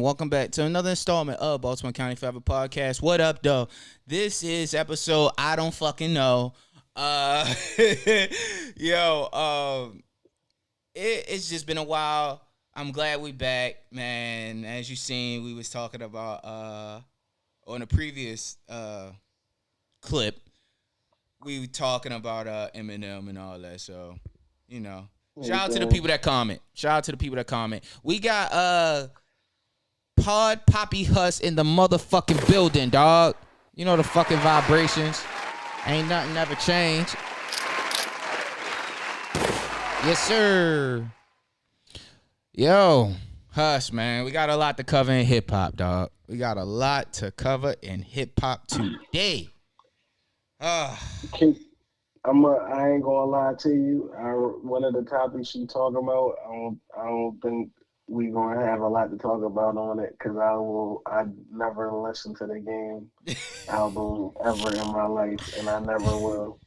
welcome back to another installment of Baltimore County Forever Podcast. What up, though? This is episode I don't fucking know. It's just been a while. I'm glad we back, man. As you seen, we was talking about on a previous clip, we were talking about Eminem and all that. So, you know, shout out to the people that comment. We got Pod Poppy Huss in the motherfucking building, dog. You know the fucking vibrations. Ain't nothing ever changed. Yes, sir. Yo, Huss, man. We got a lot to cover in hip-hop, dog. We got a lot to cover in hip-hop today. I ain't gonna lie to you. One of the topics you talking about, I don't think we gonna have a lot to talk about on it because I never listened to the Game album ever in my life, and I never will.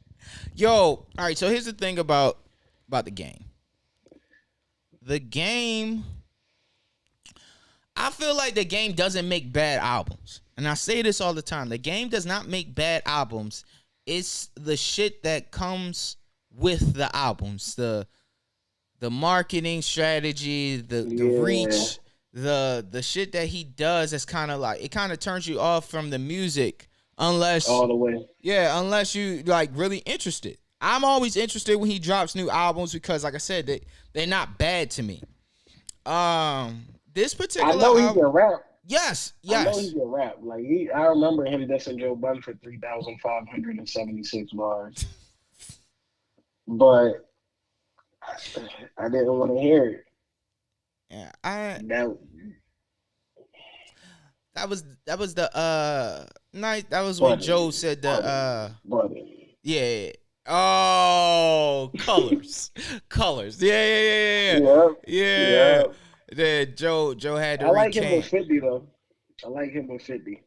Yo, all right. So here's the thing about the Game. The Game, I feel like the Game doesn't make bad albums, and I say this all the time. The Game does not make bad albums. It's the shit that comes with the albums, the marketing strategy, the reach, the shit that he does. That's kind of like, it kind of turns you off from the music unless all the way. Yeah, unless you like really interested. I'm always interested when he drops new albums because, like I said, they're not bad to me. This particular I know he can rap. Yes. I know he can rap. Like I remember him dissing Joe Budden for 3,576 bars, but I didn't want to hear it. Yeah, that was the night. That was when Joe said the yeah. Oh, colors. Yeah. That Joe had to. I like him with 50 though. I like him with 50.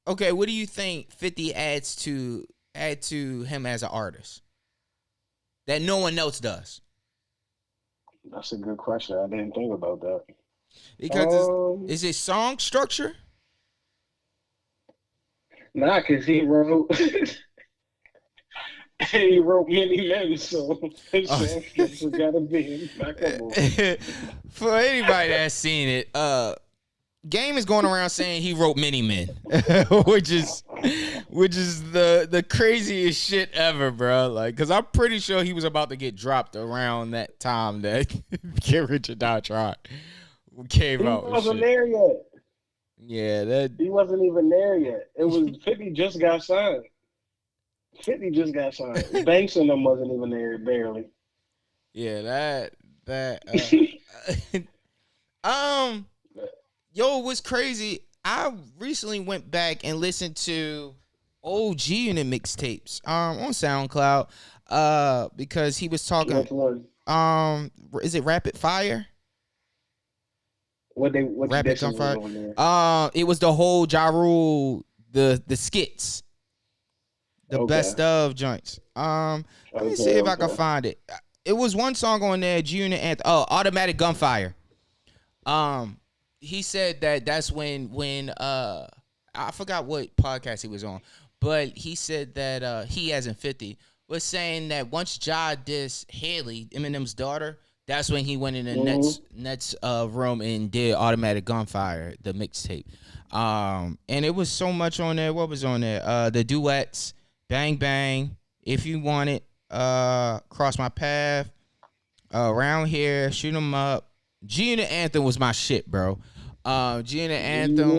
Okay, what do you think 50 adds to him as an artist that no one else does? That's a good question. I didn't think about that. Because is it song structure? Nah, because he wrote Many Men, so his song structure gotta be For anybody that's seen it, Game is going around saying he wrote Many Men, which is the craziest shit ever, bro. Like, cause I'm pretty sure he was about to get dropped around that time that Get Rich or Die Trying came out. He wasn't there yet. Yeah, he wasn't even there yet. It was 50 just got signed. 50 just got signed. Banks and them wasn't even there, barely. Yeah, that. Yo, what's crazy? I recently went back and listened to old G Unit mixtapes on SoundCloud because he was talking. Is it Rapid Fire? What Rapid Gunfire? It was the whole Ja Rule, the skits. The best of joints. Let me see if I can find it. It was one song on there, G Unit Anthem. Oh, Automatic Gunfire. He said that's when I forgot what podcast he was on, but he said that he, as in 50, was saying that once Ja dissed Haley, Eminem's daughter, that's when he went in the Nets room and did Automatic Gunfire, the mixtape. And it was so much on there. What was on there? The duets. Bang Bang, If You Want It, Cross My Path, Around Here, Shoot 'Em Up. G Unit Anthem was my shit, bro. G Unit Anthem.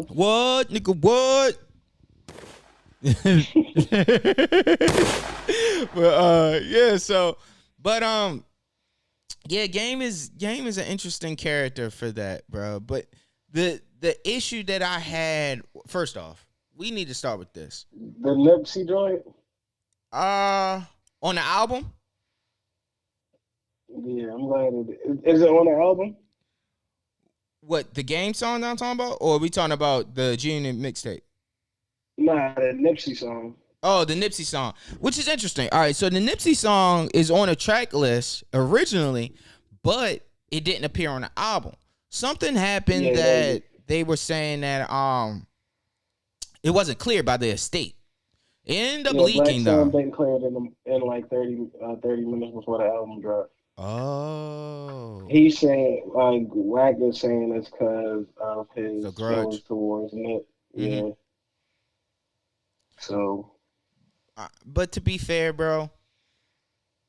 What, nigga, what? Game is an interesting character for that, bro. But the issue that I had, first off, we need to start with this. The Nipsey joint? On the album? Yeah, I'm glad is it on the album? What, the Game song that I'm talking about? Or are we talking about the G Unit mixtape? Nah, the Nipsey song. Oh, the Nipsey song, which is interesting. All right, so the Nipsey song is on a track list originally, but it didn't appear on the album. something happened Yeah, that they were saying that it wasn't clear by the estate. It ended up Black leaking Sun though. been cleared in like 30 minutes before the album dropped. Oh, He's saying, Wack is saying it's because of the his grudge. feelings towards Nip. Mm-hmm. Yeah. So. But to be fair, bro,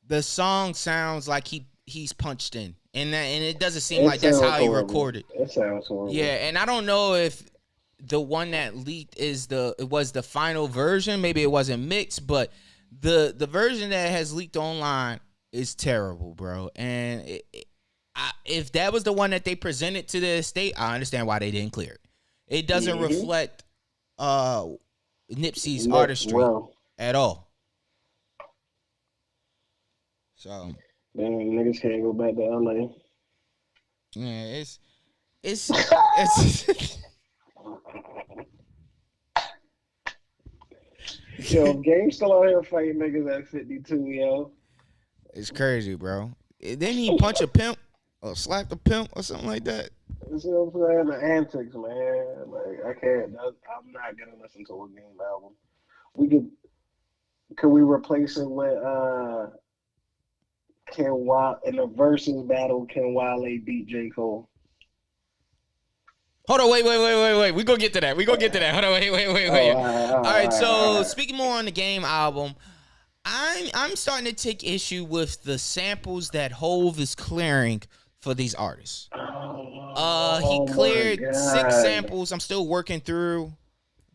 the song sounds like he's punched in, and it doesn't seem It like that's sounds how he horrible. recorded. It sounds horrible. Yeah, and I don't know if the one that leaked was the final version. Maybe it wasn't mixed, but the version that has leaked online is terrible, bro. And if that was the one that they presented to the estate, I understand why they didn't clear it. It doesn't reflect Nipsey's artistry Well, at all. So man, niggas can't go back to LA. yeah, it's Yo, Game still out here fighting niggas at 52, yo. it's crazy, bro. Didn't he punch a pimp or slap a pimp or something like that? You see what I'm saying? The antics, man. Like, I can't. I'm not gonna listen to a Game album. Could we replace it with in the versus battle? Can Wale beat J. Cole? Hold on, wait. We gonna get to that. Hold on, wait. All right. So speaking more on the Game album, I'm starting to take issue with the samples that Hove is clearing for these artists. He cleared 6 samples. I'm still working through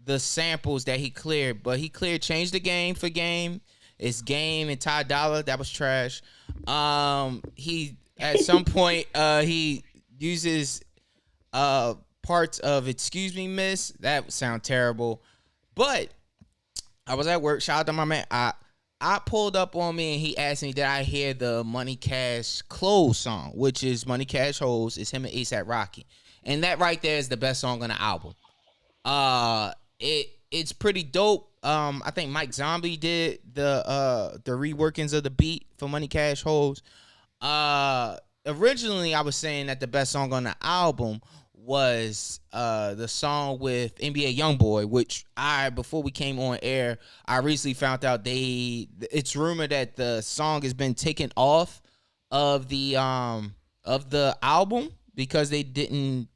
the samples that he cleared, but he cleared Change the Game for Game. It's Game and Ty Dolla. That was trash. He at some point he uses parts of Excuse Me Miss. That would sound terrible. But I was at work. Shout out to my man. I pulled up on me and he asked me, did I hear the Money Cash Close song, which is Money Cash Hoes. It's him and A$AP Rocky. And that right there is the best song on the album. It's pretty dope. I think Mike Zombie did the reworkings of the beat for Money Cash Hoes. Originally I was saying that the best song on the album was the song with NBA Youngboy, which before we came on air, I recently found out it's rumored that the song has been taken off of the album because they didn't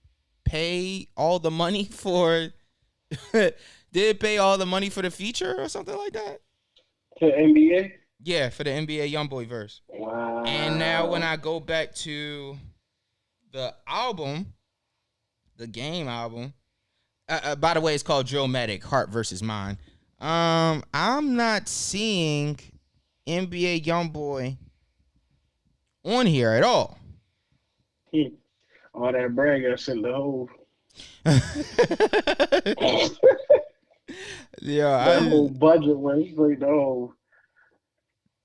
pay all the money for did pay all the money for the feature or something like that. To NBA? Yeah, for the NBA Youngboy verse. Wow. And now when I go back to the album, the Game album, by the way, it's called Drillmatic, Heart versus Mind. I'm not seeing NBA Youngboy on here at all. All that brag I sent the Hove. Yeah, that whole budget went straight to Hove.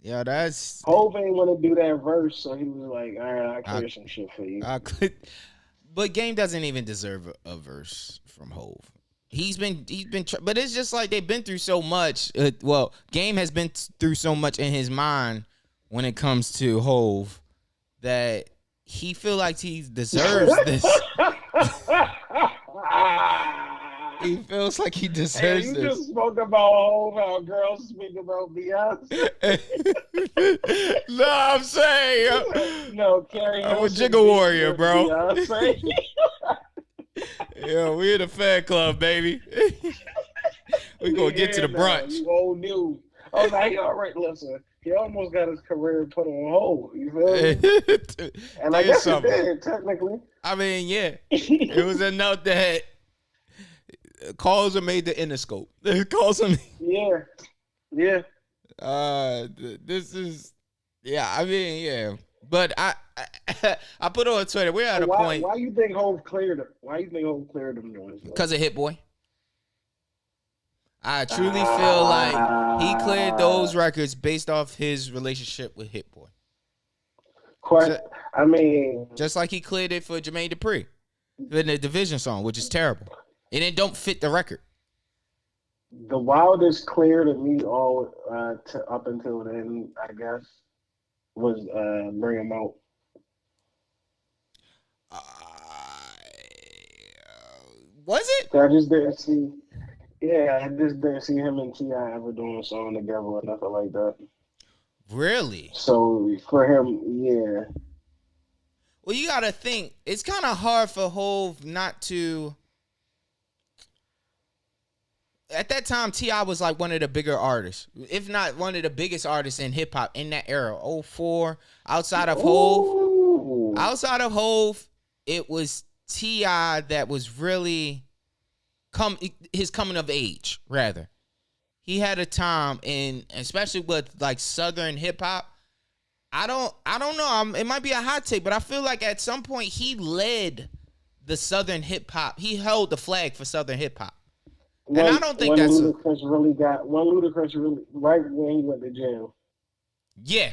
Yeah, that's Hove ain't want to do that verse, so he was like, "All right, I clear some shit for you." But Game doesn't even deserve a verse from Hove. He's been, but it's just like they've been through so much. Game has been through so much in his mind when it comes to Hove that he feel like he deserves this. He feels like he deserves this. You just spoke about Hove, how girls speak about Beyonce. No, I'm saying. No, Carrie. I'm a jiggle warrior, bro. Yeah, we in the fan club, baby. We gonna get to the brunch. You old news. Oh, now he all right. Listen, he almost got his career put on hold. You feel me? And I guess it did, technically. I mean, yeah. It was enough that calls are made the Interscope. Calls him. Yeah. This is, yeah. I mean, yeah. But I put on Twitter. We're at a point. Why you think Hove cleared him? Why you think Hove cleared him? Because of Hit Boy. I truly feel like he cleared those records based off his relationship with Hit Boy. I mean, just like he cleared it for Jermaine Dupri in the Division song, which is terrible, and it don't fit the record. The wildest clear to me all up until then, I guess, was Bring 'Em Out. Was it? I just didn't see. Yeah, I just didn't see him and T.I. ever doing a song together or nothing like that. Really? So for him, yeah. Well, you gotta think. It's kind of hard for Hov not to. At that time, T.I. was like one of the bigger artists, if not one of the biggest artists in hip hop in that era. 04, outside of Ooh. Hov, it was T.I. that was really his coming of age, rather. He had a time, and especially with like Southern hip hop. I don't know. It might be a hot take, but I feel like at some point he led the Southern hip hop. He held the flag for Southern hip hop. And I don't think that's Ludacris really right when he went to jail. Yeah.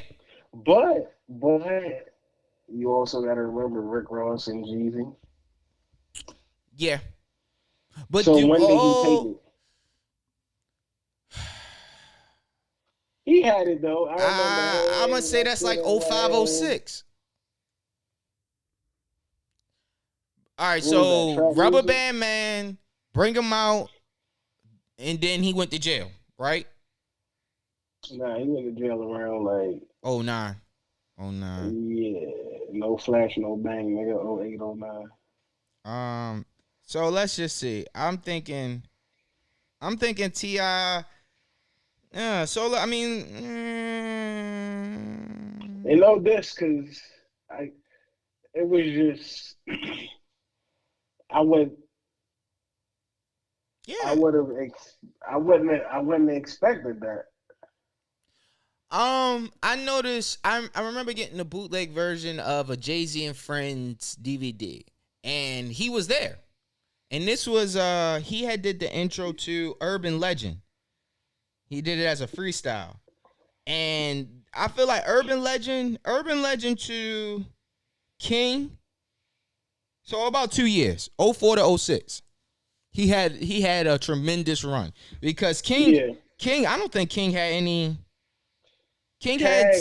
But you also gotta remember Rick Ross and Jeezy. Yeah. But so when did he take it? He had it though. I remember. I'm gonna say that's like 05, 06. All right, so Rubber Band Man, Bring Him Out, and then he went to jail, right? Nah, he went to jail around like 09. Yeah, no flash, no bang, nigga. 08, 09. So let's just see. I'm thinking T.I. Yeah, so I mean, and know this because it was just I wouldn't have expected that. I noticed. I remember getting a bootleg version of a Jay-Z and Friends DVD, and he was there. And this was he had did the intro to Urban Legend. He did it as a freestyle, and I feel like Urban Legend to King. So about 2 years, 04 to 06. He had a tremendous run because King, I don't think King had any. King had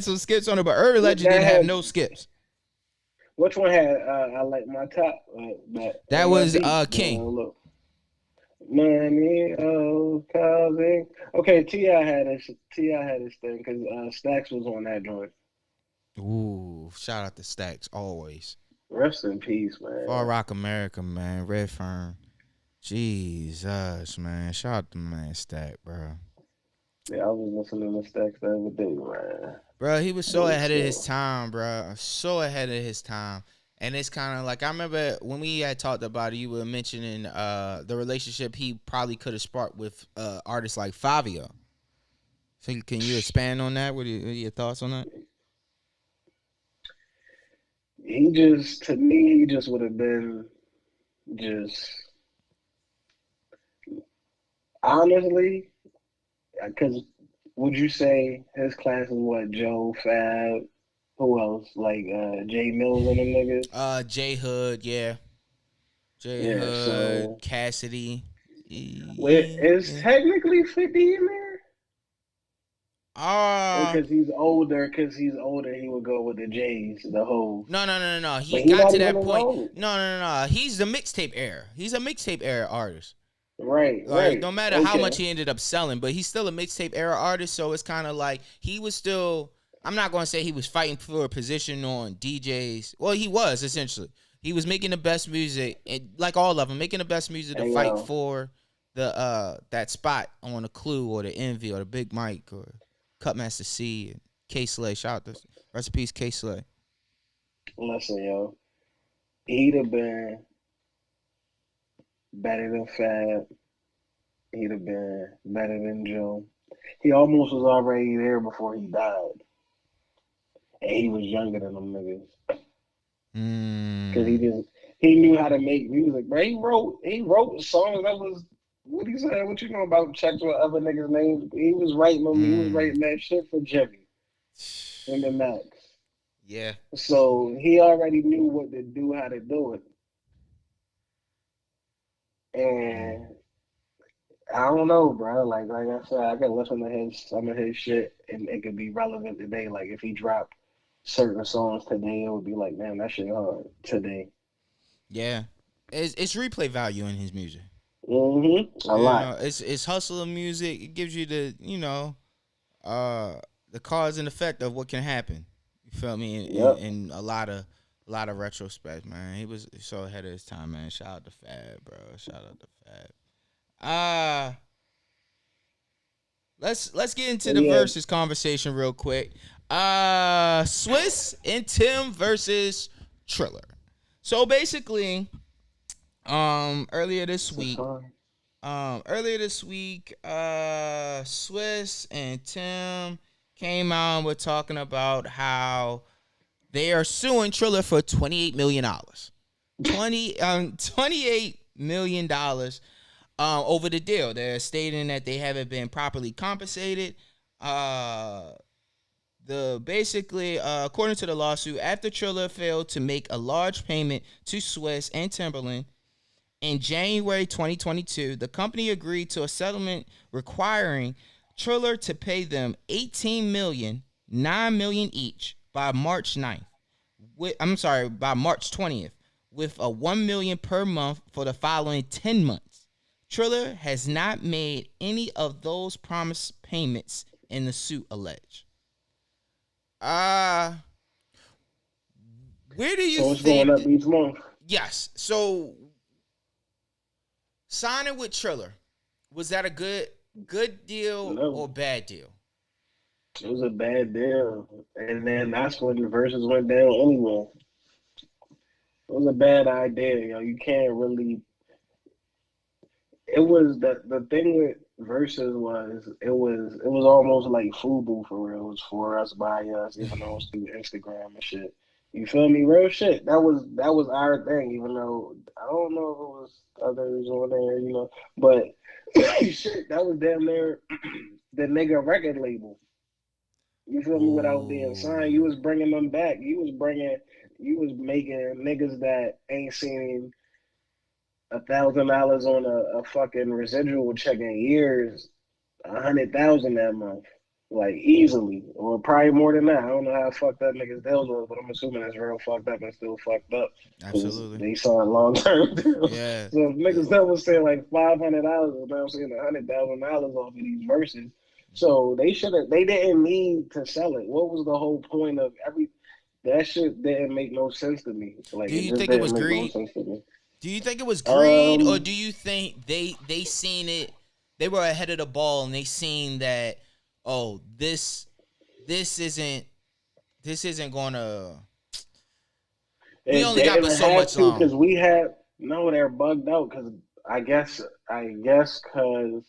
some skips on it, but Urban Legend didn't have no skips. Which one had I like my top? That was King. Money, causing. Okay, T.I. had his thing because Stacks was on that joint. Ooh, shout out to Stacks always. Rest in peace, man. Far Rock America, man. Redfern. Jesus, man. Shout out to man Stack, bro. Yeah, I was listening to Stacks the other day, man. Bro, he was so ahead of his time, bro. So ahead of his time. And it's kind of like, I remember when we had talked about it, you were mentioning the relationship he probably could have sparked with artists like Fabio. So can you expand on that? What are your thoughts on that? To me, he just would have been just, honestly, because would you say his class is what, Joe, Fab, who else? Like Jay Mills and them niggas? J Hood, yeah. J Hood, so, Cassidy. Is technically 50 in there? Because he's older, he would go with the J's, the whole. No. He got to that point. No. He's the mixtape era. He's a mixtape era artist. Right. No matter how much he ended up selling, but he's still a mixtape era artist. So it's kind of like he was still. I'm not going to say he was fighting for a position on DJs. Well, he was essentially. He was making the best music, and like all of them, making the best music to fight for the that spot on the Clue or the Envy or the Big Mike or Cutmaster C and K Slay. Shout out to rest in peace, K Slay. Listen, yo, he'd have been better than Fab. He'd have been better than Joe. He almost was already there before he died, and he was younger than them niggas. Because he knew how to make music. But he wrote songs that was. What he said? What you know about checks with other niggas' names? He was writing them. He was writing that shit for Jimmy and the Max. Yeah. So he already knew what to do, how to do it. And I don't know, bro. Like I said, I can listen to some of his shit, and it could be relevant today. Like if he dropped certain songs today, it would be like, man, that shit hard today. Yeah, it's replay value in his music. A You lot. know, it's hustler music. It gives you the uh the cause and effect of what can happen. You feel me? Yep. In a lot of retrospect, man. He was so ahead of his time, man. Shout out to Fab, bro. Shout out to Fab. Uh let's get into But the yeah, versus conversation real quick. Swizz and Tim versus Triller. So basically, earlier this it's a week, song. Swizz and Tim came out with talking about how they are suing Triller for $28 million. 28 million over the deal. They're stating that they haven't been properly compensated. Uh, the basically, according to the lawsuit, after Triller failed to make a large payment to Swizz and Timbaland in January 2022, the company agreed to a settlement requiring Triller to pay them $18 million, $9 million each by March 9th. By March 20th, with a $1 million per month for the following 10 months. Triller has not made any of those promised payments in the suit alleged. Uh where do you So it's going think up each month. yes. So signing with Triller, was that a good deal No, or bad deal? it was a bad deal. And then that's when the verses went down anyway. It was a bad idea, yo. You can't really. It was the thing with verses was it was almost like FUBU for real. It was for us by us, even though it was through Instagram and shit. You feel me? Real shit. That was our thing, even though I don't know if it was others on there, but shit, that was damn near the nigga record label. You feel me? Without being signed, you Ooh. was bringing them back. You was making niggas that ain't seen $1,000 on a fucking residual check in years, 100,000 that month, like easily, or probably more than that. I don't know how fucked up niggas deals was, but I'm assuming it's real fucked up and still fucked up because Absolutely. they signed long term deals. Yeah. So if niggas that was saying like $500, now I'm saying $100,000 off of these verses. So they didn't need to sell it. What was the whole point of every? That shit didn't make no sense to me. Like Do it you just think it didn't was make no greed? sense to me. Do you think it was greed, or Um, do you think they seen it? They were ahead of the ball and they seen that. Oh, this isn't this isn't gonna. We It only got but didn't so have much to long. because we had no. They're bugged out because I guess because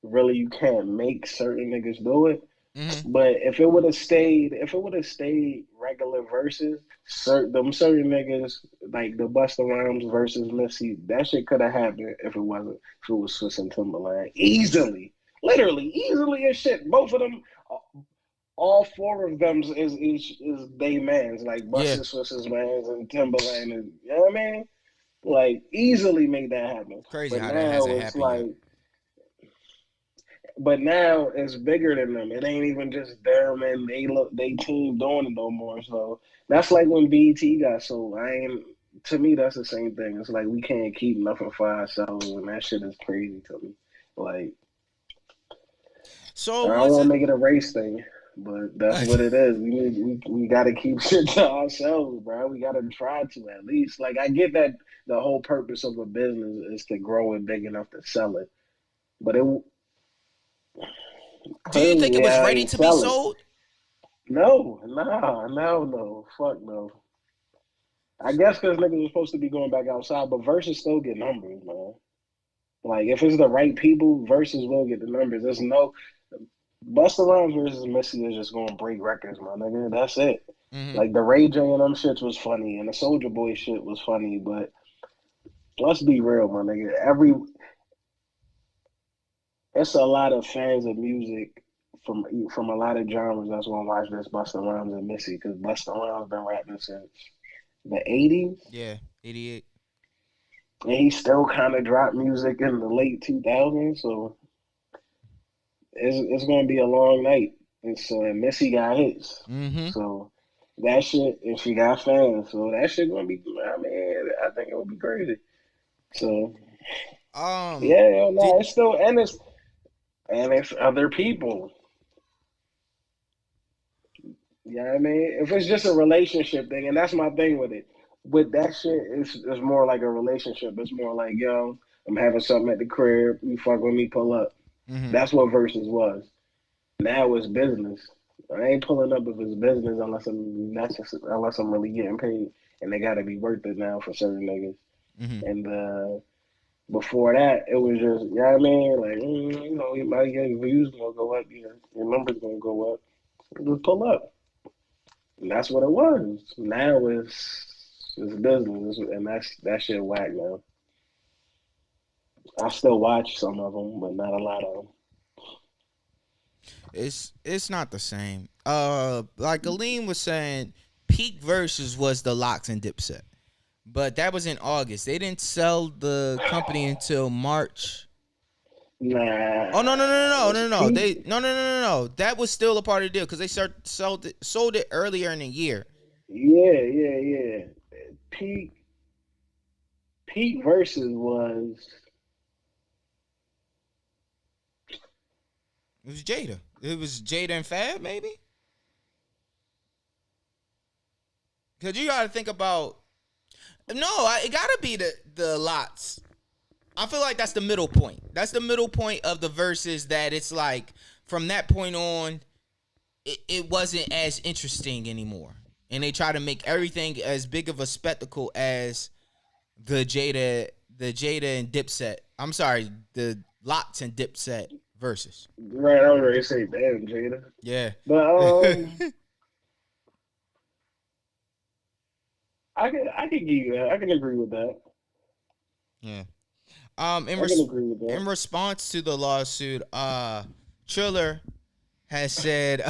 really you can't make certain niggas do it. Mm-hmm. But if it would have stayed regular verses, certain niggas like the Busta Rhymes versus Missy, that shit could have happened if it was Swizz and Timbaland easily, literally easily as shit. Both of them, all four of them is they mans like Yeah, Busta Swiss's mans and Timbaland, and you know what I mean? Like easily made that happen. crazy But how that hasn't now it's happened yet. like, but now it's bigger than them. It ain't even just them and they team doing it no more. So that's like when BET got sold. I ain't To me that's the same thing. It's like we can't keep nothing for ourselves, and that shit is crazy to me. Like I So don't was want to it? make it a race thing, but that's what it is. We got to keep shit to ourselves, bro. We got to try to at least. Like I get that the whole purpose of a business is to grow it big enough to sell it, but it Do you think clearly it was I ready ain't to be sell it. sold? No, nah, no, fuck no. I guess because niggas was supposed to be going back outside, but versus still get numbers, man. Like if it's the right people, versus will get the numbers. There's no Busta Rhymes versus Missy is just gonna break records, my nigga. That's it. Mm-hmm. Like the Ray J and them shits was funny, and the Soldier Boy shit was funny, but let's be real, my nigga. It's a lot of fans of music from a lot of genres that's gonna watch this Busta Rhymes and Missy because Busta Rhymes been rapping since the '80s, Yeah, 88. and he still kind of dropped music in the late 2000s. So it's gonna be a long night. And so and Missy got hits. Mm-hmm. So that shit, and she got fans, so that shit gonna be. I mean, I think it would be crazy. So Um, yeah, yo, did no, it's still and it's other people. You know what I mean? If it's just a relationship thing, and that's my thing with it. With that shit, it's more like a relationship. It's more like, yo, I'm having something at the crib. You fuck with me, pull up. mm-hmm. That's what versus was. Now it's business. I ain't pulling up if it's business unless I'm really getting paid, and they got to be worth it now for certain niggas. Mm-hmm. And before that, it was just, you know what I mean? Like, your views gonna go up, your numbers gonna go up. Just pull up. And that's what it was. Now it's business, and that shit whack now. I still watch some of them, but not a lot of them. It's not the same. Like Aline was saying, peak versus was the Locks and Dipset, but that was in August. They didn't sell the company until March. Nah, Oh no no no no it's no no! peak. They no. That was still a part of the deal because they sold it earlier in the year. Yeah, yeah, yeah. Peak peak versus was It was Jada. It was Jada and Fab maybe. Because you got to think about it got to be the Lots. I feel like that's the middle point. That's the middle point of the verses that it's like from that point on, it wasn't as interesting anymore. And they try to make everything as big of a spectacle as the Jada and Dipset. I'm sorry, the Lots and Dipset verses. right. I was ready to say, damn, Jada. Yeah. But I can give you that. I can agree with that. Yeah. I can agree with In that. response to the lawsuit, Triller has said,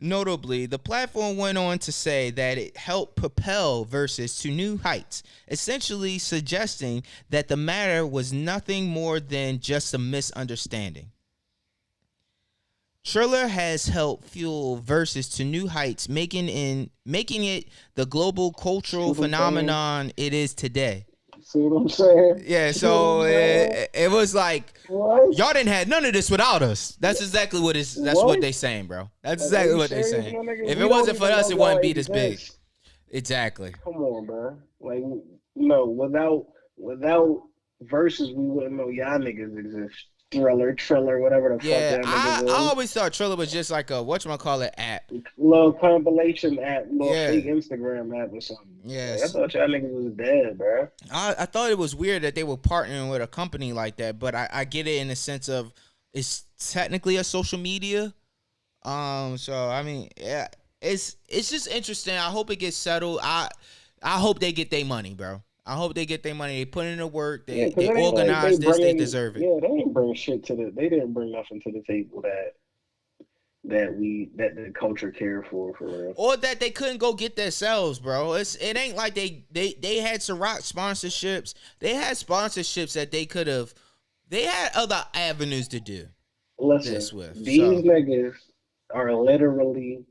notably, the platform went on to say that it helped propel Versus to new heights, essentially suggesting that the matter was nothing more than just a misunderstanding. Triller has helped fuel Versus to new heights, making it the global See cultural what I'm saying? phenomenon it is today. See what I'm saying? Yeah, See what I'm so saying? it was like What? y'all didn't have none of this without us. That's exactly what is. That's what What? they saying, bro. That's Like, are exactly you what they serious, saying. my nigga? If We it don't wasn't for even us, know it y'all wouldn't be this big. exist. Exactly. Come on, bro. Like, no, without verses, we wouldn't know y'all niggas exist. Triller, whatever the fuck Yeah, y'all I niggas is. always thought Triller was just like a whatchamacallit app. Little compilation app, little Yeah, fake Instagram app or something. Like, I yes. thought y'all niggas was dead, bro. I thought it was weird that they were partnering with a company like that, but I get it in the sense of it's technically a social media. So I mean, yeah, it's just interesting. I hope it gets settled. I hope they get their money, bro. I hope they get their money. They put in the work. Yeah, They because they it ain't like they organize this. They bringing. deserve it. Yeah, they ain't bring shit to the. They didn't bring nothing to the table that the culture care for real. Or that they couldn't go get themselves, bro. It ain't like they had Ciroc sponsorships. They had sponsorships that they could have. They had other avenues to do Listen, this with. these So niggas are literally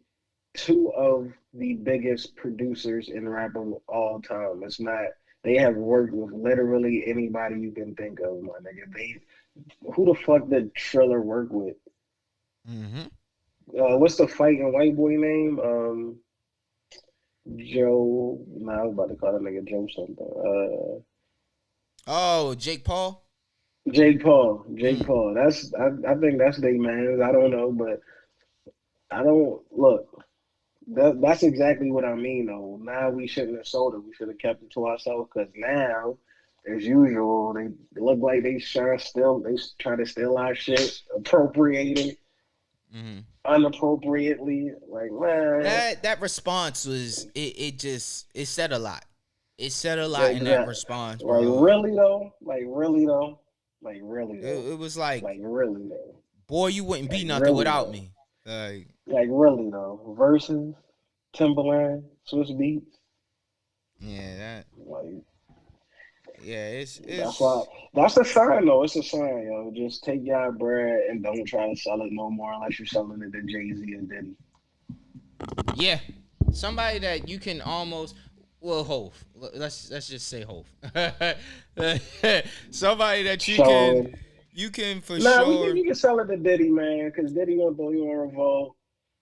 two of the biggest producers in rap of all time. It's not. They have worked with literally anybody you can think of, my nigga. Who the fuck did Triller work with? mm-hmm. What's the fighting white boy name? Joe. Nah, I was about to call that nigga Joe something. Oh, Jake Paul. Jake Paul. Jake Mm. Paul. I think that's they man. I don't know, but I don't look. That's exactly what I mean though. Now we shouldn't have sold it. We should have kept it to ourselves because now, as usual, they look like they try to steal our shit, appropriate it Mm-hmm. unappropriately. Like man, That response was it said a lot. It said a lot in that exactly. response, Like bro. really though. Like really though. Like really though. It was like, Like really though. boy, you wouldn't be Like nothing really without though. me. Like, Like really though. Versus Timbaland, Swiss Beats. yeah, Like yeah, that's why. it's That's a sign, though. It's a sign, yo. Just take your bread and don't try to sell it no more unless you're selling it to Jay Z and Diddy. Yeah, somebody that you can almost. Well, Hov. Let's just say Hov. Somebody that So you can for nah, sure. you can sell it to Diddy, man, because Diddy gonna throw you on revolt.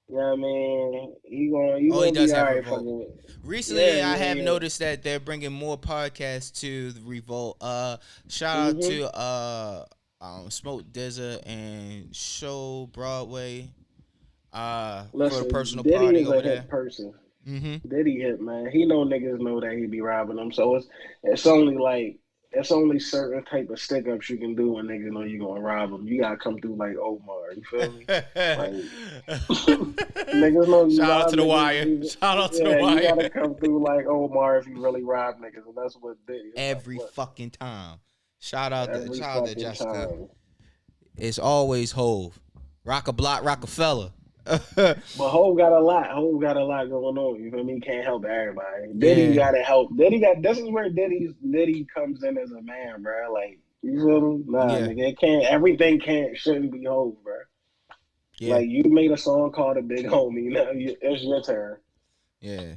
You know what I mean? You Oh, he gonna be does all have right Revolt. fucking with. Recently, Yeah, I yeah, have yeah. noticed that they're bringing more podcasts to the Revolt. Shout out Mhm. to Smoke Dizza and Show Broadway. For the Listen, personal Diddy party is a over there. hit person. Mm-hmm. Diddy hit, man. He know niggas know that he be robbing them. So it's only like it's only certain type of stick ups you can do when niggas know you gonna rob them. You gotta come through like Omar. You feel me? Like niggas know you Shout out rob to the niggas. wire. Shout out to the Yeah, you wire. gotta come through like Omar if you really rob niggas, and that's what Diddy is like. Every Look, fucking time. every Shout out to fucking Jessica. time. It's always Hove. Rock a block, Rockefeller. But Hov got a lot. Hov got a lot going on. You feel me? He can't help everybody. Diddy Yeah. got to help. Diddy got. This is where Diddy comes in as a man, bro. Like you feel me? Nah, Yeah. nigga, it can't. Everything shouldn't be Hov, bro. Yeah. Like you made a song called "A Big Homie." Now it's your turn. Yeah.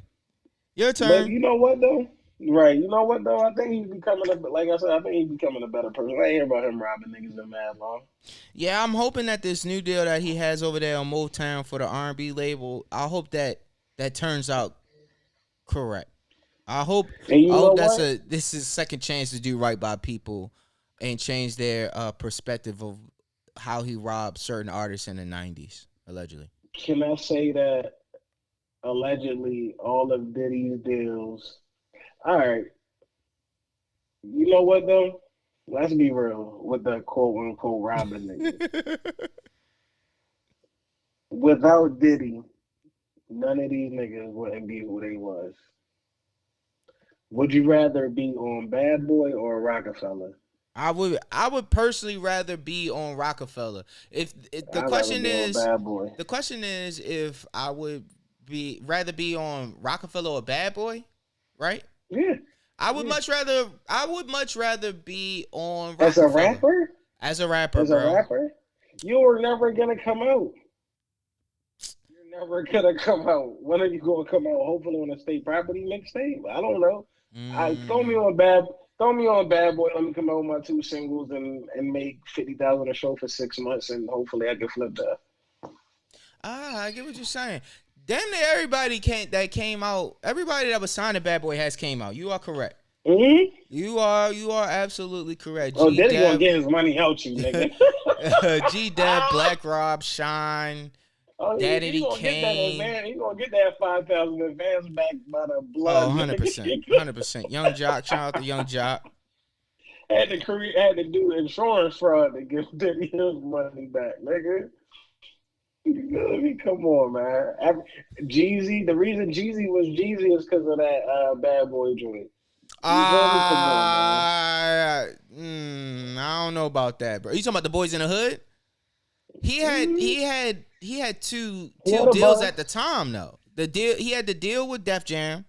Your But turn. you know what though? Right. You know what though? I think he's becoming a. Like I said, I think he's becoming a better person. I ain't hear about him robbing niggas in mad long. Yeah, I'm hoping that this new deal that he has over there on Motown for the R&B label, I hope that turns out correct. I hope And I you know hope what? this is a second chance to do right by people and change their perspective of how he robbed certain artists in the 90s, allegedly. Can I say that allegedly all of Diddy's deals? All right. You know what though? Let's be real with the quote unquote robbing niggas. Without Diddy, none of these niggas wouldn't be who they was. Would you rather be on Bad Boy or Rockefeller? I would personally rather be on Rockefeller. If I'd rather be on Bad Boy. the question is if I would be rather be on Rockefeller or Bad Boy, right? Yeah, yeah. I would much rather be on As a Rockefeller rapper, as a rapper, bro. you were never gonna come out. You're never gonna come out. When are you gonna come out? Hopefully on a state property mixtape. I don't know. I Mm, throw me on Bad Boy. Let me come out with my two singles and make 50,000 a show for 6 months, and hopefully I can flip that. I get what you're saying. Damn near everybody that came out, everybody that was signed to Bad Boy has came out. You are correct. Mm-hmm. You are absolutely correct. Oh, G Diddy gonna Dep, get his money out you, nigga. G Dep, Black Rob, Shine, Oh, he Daddy gonna get that Kane. advance. He gonna get that 5,000 advance back by the Oh, blood, 100%. nigga. 100%. Young Jock, shout out to Young Jock. Had to do insurance fraud to give Diddy his money back, nigga. You feel me? Come on, man. Jeezy, the reason Jeezy was Jeezy is because of that bad boy joint. You feel me? Come on, man. I don't know about that, bro. You talking about the Boys in the Hood? Mm-hmm. He had He two had a deals buzz. at the time though. The deal he had the deal with Def Jam.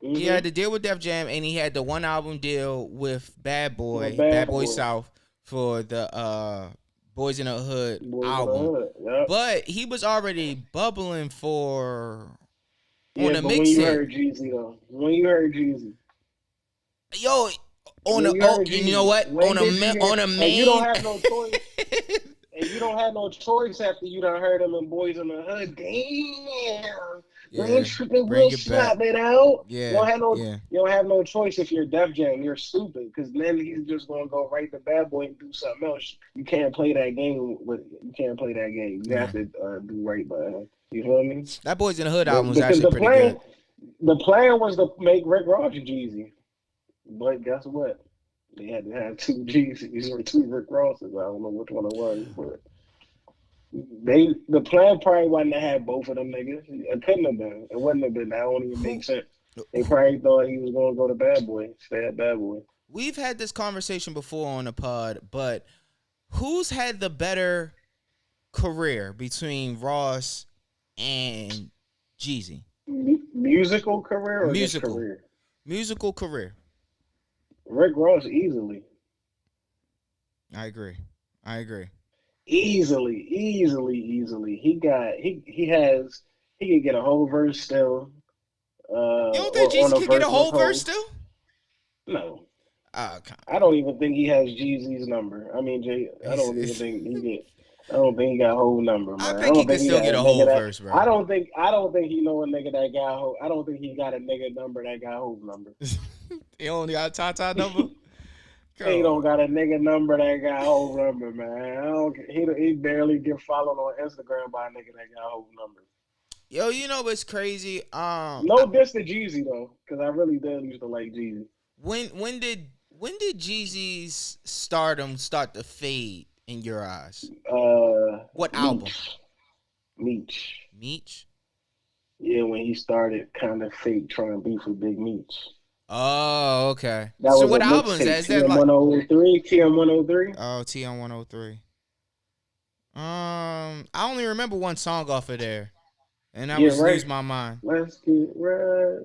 He had Mm-hmm. the deal with Def Jam, and he had the one album deal with With bad Bad Boy boy. South for the Boys in the Hood Boys in the album. hood. Yep. But he was already bubbling for on Yeah, a but when you mixtape. heard Jeezy though, when you heard Jeezy, Yo, on when a you oh, heard you know Jeezy, what? when did you hear? On a And you don't main. have no choice. And you don't have no choice after you done heard them and Boys in the Hood. Damn, man, Yeah, tripping, bring will it back. slap it out. Yeah, yeah. You don't have no choice if you're Def Jam. You're stupid because then he's just gonna go right to Bad Boy and do something else. You can't play that game with. You can't play that game. You Yeah. have to do right by him. You feel me? That Boys in the Hood album was Because actually pretty good. the plan was to make Rick Ross Jeezy, but guess what? They had to have two Jeezys or two Rick Rosses. I don't know which one it was, but the plan probably wasn't to have both of them niggas. It couldn't have been. It wouldn't have been. That don't even make Who, sense. They who probably thought he was gonna go to Bad Boy, stay at Bad Boy. we've had this conversation before on the pod, but who's had the better career between Ross and Jeezy? Musical career or just Musical. career? Musical career. Rick Ross easily. I agree. I agree. Easily. He has He can get a whole verse still. You don't think Or on Jeezy a could get a verse with whole verse Hov. still? No. Okay. I don't even think he has Jeezy's number. I mean, I don't even think he get. I don't think he got a whole number, I man. I think he don't could think he still got get a a nigga whole that. verse, bro. I don't think. I don't think he know a nigga that got. I don't think he got a nigga number that got a whole number. He only got a Tata number. He don't got a nigga number that got a whole number, man. I don't. He barely get followed on Instagram by a nigga that got a whole number. Yo, you know what's crazy? No diss to Jeezy though, because I really did used to like Jeezy. When did Jeezy's stardom start to fade in your eyes? What album? Meech. Meech? Yeah, when he started kind of fake trying to beef with Big Meech. Oh, okay. That So was what a albums mixtape. is that like? TM 103. Oh, TM 103. I only remember one song off of there, and that was right. "Lose My Mind." Let's get right.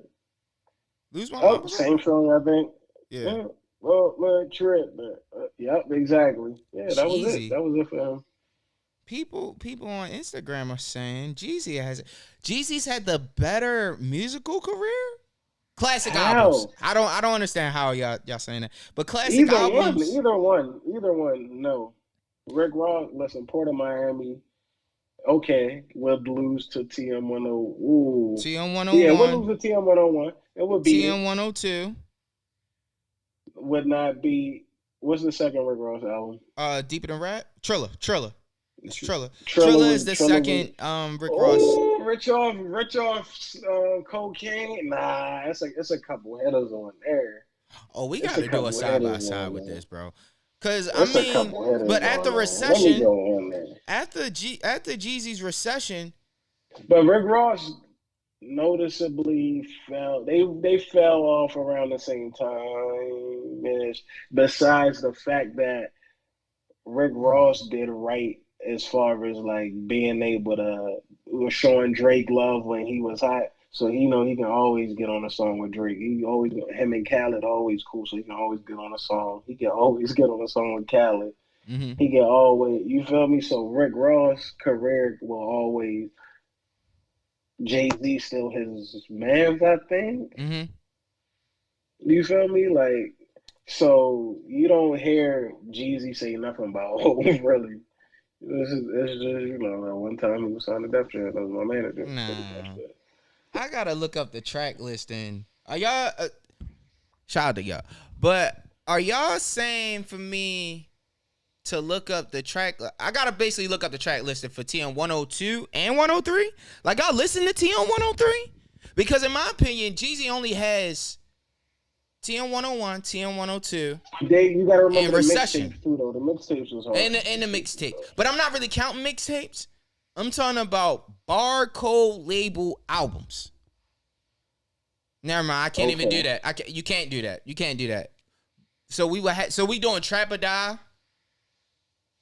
Lose My Mind. Same song, I think. Yeah. Well, trip. Yep, exactly. Yeah, that was Jeezy. it. That was it for him. People on Instagram are saying Jeezy's had the better musical career. Classic albums. I don't understand how y'all saying that. But classic albums. Either one. No. Rick Ross, listen, Port of Miami. Okay, we'll lose to TM 10. Ooh. TM 101. Yeah, we'll lose to TM 101. It would be TM 102. Would not be. What's the second Rick Ross album? Deeper Than Rap. Triller. It's Triller. Triller Triller is the second Rick Ross. Rich off cocaine. Nah, it's a couple headers on there. Oh, we got to do a side by side with this, bro. Cause I mean, but after recession, after Jeezy's recession, but Rick Ross noticeably fell. They fell off around the same time. Besides the fact that Rick Ross did right as far as like being able to was showing Drake love when he was hot. So he can always get on a song with Drake. Him and Khaled always cool, so he can always get on a song. He can always get on a song with Khaled. Mm-hmm. He can always, you feel me? So Rick Ross' career will always. Jay-Z still his man, I think. Mm-hmm. You feel me? Like, so you don't hear Jeezy say nothing about really. It's just one time he was signed to Def Jam. That was my manager. Nah. I gotta look up the track listing. Are y'all shout out to y'all? But are y'all saying for me to look up the track? I gotta basically look up the track listing for TM 102 and 103. Like I listen to TM 103 because in my opinion, Jeezy only has TM 101, TM 102. You gotta remember the Recession mixtapes too, though. The mixtapes was hard. And the mixtape. But I'm not really counting mixtapes. I'm talking about barcode label albums. Never mind. I can't even do that. You can't do that. You can't do that. So we doing Trap or Die.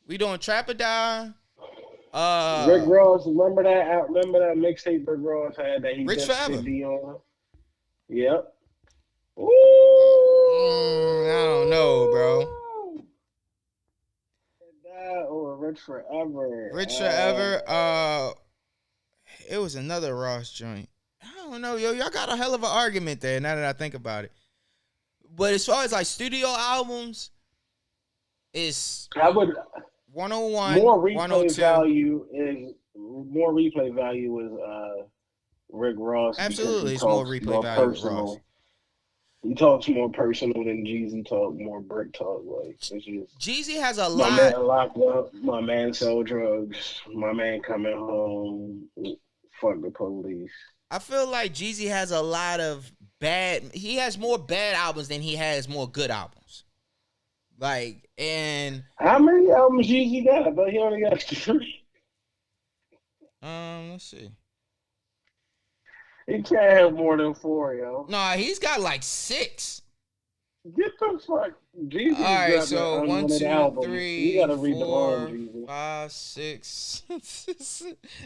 We doing Trap or Die. Rick Ross, remember that mixtape Rick Ross had that he Rich just Forever. CD on? Yep. Ooh. I don't know, bro. Or Rich Forever. Rich Forever. It was another Ross joint. I don't know, yo. Y'all got a hell of an argument there. Now that I think about it, but as far as like studio albums, it's I would 101. More replay 102. value is Rick Ross. Absolutely, it's more replay value with Ross. He talks more personal than Jeezy talk, more brick talk. Like it's just, Jeezy has a lot. My man locked up. My man sell drugs. My man coming home. Fuck the police. I feel like Jeezy has a lot of bad. He has more bad albums than he has more good albums. Like, and how many albums Jeezy got? But he only got 3. Let's see. He can't have more than 4, yo. Nah, he's got like 6. Get the fuck. Jeezy. All right, so 1, 2, 3, you gotta read 4, the Jeezy. 5, 6,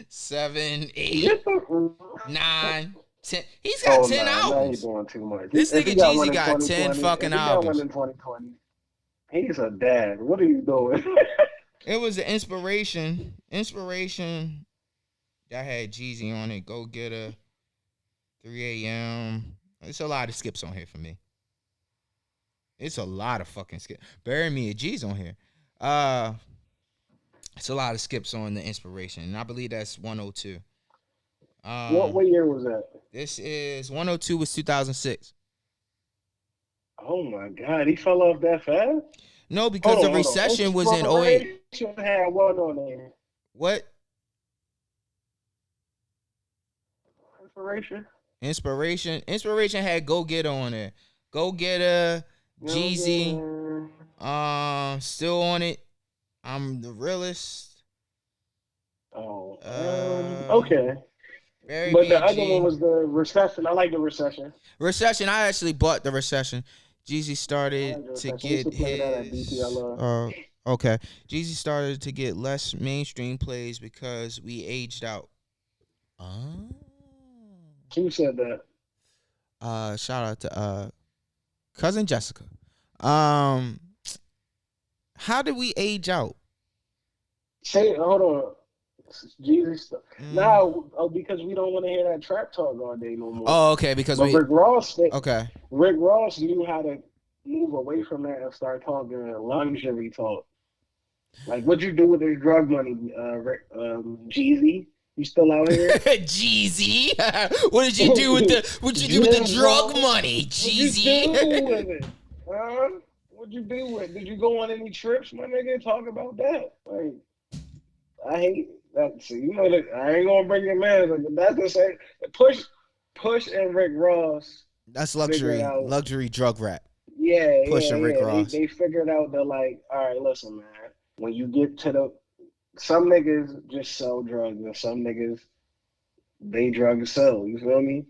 7, 8, Get the 9, 10. He's got 10 albums. Now he's doing too much. This nigga Jeezy got 10 fucking albums. He got one in 2020. He's a dad. What are you doing? It was the inspiration. That had Jeezy on it. Go Get Her. 3 a.m. It's a lot of skips on here for me. It's a lot of fucking skips. Bury Me a G's on here. It's a lot of skips on the Inspiration, and I believe that's 102. What year was that? This is 102 was 2006. Oh my God, he fell off that fast? No, because the recession was in 08. Had what on there? What? Inspiration had Go Get Her on there. Go Get Her, Jeezy, still on it. I'm the Realist. Oh, okay. But the other one was the Recession. I like the Recession. I actually bought the Recession. Jeezy started to get his. Okay. Jeezy started to get less mainstream plays because we aged out. Who said that? Shout out to cousin Jessica. How did we age out? Hold on. Jeezy stuff. Now, because we don't want to hear that trap talk all day no more. Oh, okay. Because Rick Ross knew how to move away from that and start talking luxury talk. Like, what'd you do with this drug money, Jeezy? You still out here? Jeezy? What did you do with the drug money, Jeezy? What you do with it? What'd you do with it? Did you go on any trips, my nigga? Talk about that. Like, I hate that. So you know that I ain't gonna bring your man, but that's the same. Push and Rick Ross. That's luxury drug rap. Yeah, Push and Rick Ross. They figured out that, like, all right, listen, man. When you get to some niggas just sell drugs, and some niggas they drugs sell. You feel me?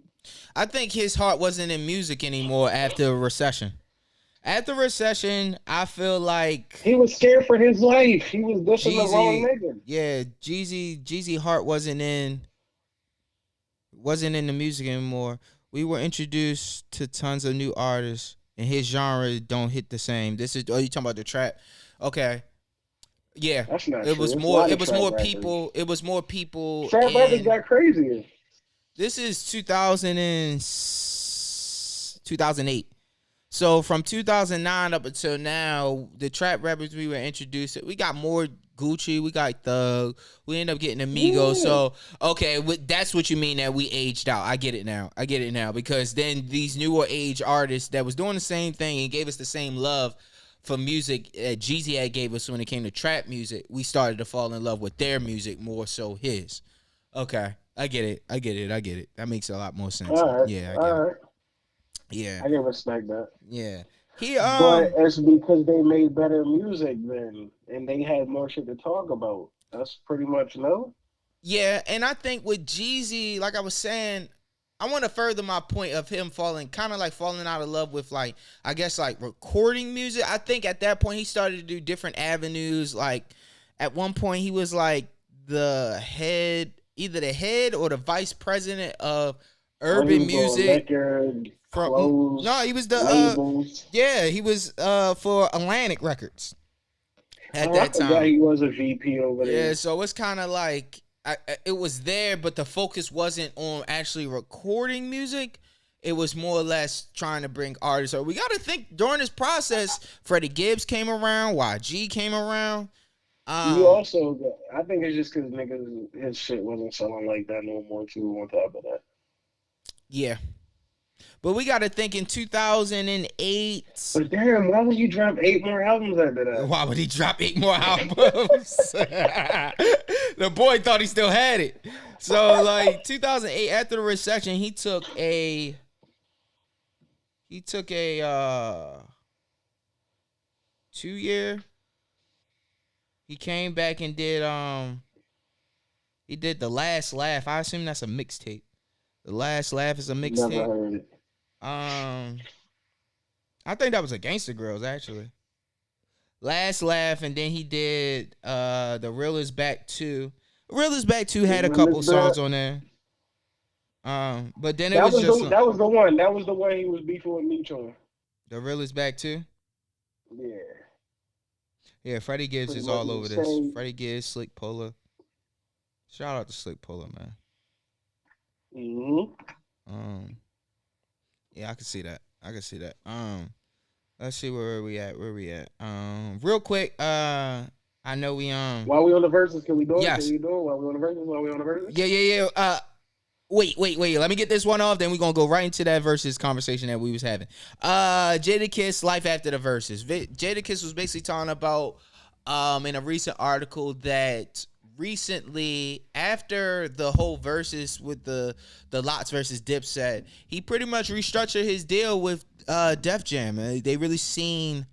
I think his heart wasn't in music anymore after Recession. After Recession, I feel like he was scared for his life. He was dissing the wrong nigga. Yeah, Jeezy heart wasn't in the music anymore. We were introduced to tons of new artists, and his genre don't hit the same. You talking about the trap? Okay. Yeah, that's not it true. Was more. It was more people. It was more people. Trap rappers got crazier. This is 2008. So from 2009 up until now, the trap rappers we were introduced to, we got more Gucci, we got Thug, we end up getting Amigos. Yeah. So, okay, that's what you mean that we aged out. I get it now because then these newer age artists that was doing the same thing and gave us the same love for music that Jeezy had gave us when it came to trap music, we started to fall in love with their music more so his. Okay, I get it. That makes a lot more sense. All right. Yeah, I get it. Yeah, I can respect that. Yeah, but it's because they made better music then, and they had more shit to talk about. That's pretty much no. Yeah, and I think with Jeezy, like I was saying, I want to further my point of him falling out of love with, like, I guess, like, recording music. I think at that point he started to do different avenues. Like, at one point he was like either the head or the vice president of urban music. He was he was for Atlantic Records at that time. He was a VP over there. Yeah, so it's kind of like it was there, but the focus wasn't on actually recording music. It was more or less trying to bring artists. So we got to think during this process, Freddie Gibbs came around, YG came around. You also, I think it's just because niggas, his shit wasn't selling like that no more too on top of that. Yeah. But we got to think in 2008. But damn, why would you drop 8 more albums after that? Why would he drop 8 more albums? The boy thought he still had it. So, like, 2008, after the recession, he took a 2-year. He came back and did he did The Last Laugh. I assume that's a mixtape. The Last Laugh is a mixtape. Never heard it. I think that was a Gangsta Girls, actually. Last Laugh, and then he did The Real Is Back 2. Real Is Back 2 had a couple songs on there. But then that was the one. That was the one he was beefing with Meech on. The Real Is Back 2? Yeah. Yeah, Freddie Gibbs is all over this. Freddie Gibbs, Slick Polar. Shout out to Slick Puller, man. Mm-hmm. Yeah, I can see that. Let's see where we at. Real quick. I know we While we on the verses, can we do it? Yes. While we on the verses? Yeah. Wait. Let me get this one off. Then we're gonna go right into that versus conversation that we was having. Jadakiss, life after the verses. Jadakiss was basically talking about in a recent article that recently after the whole versus with the Lots versus Dipset, he pretty much restructured his deal with Def Jam. They really seen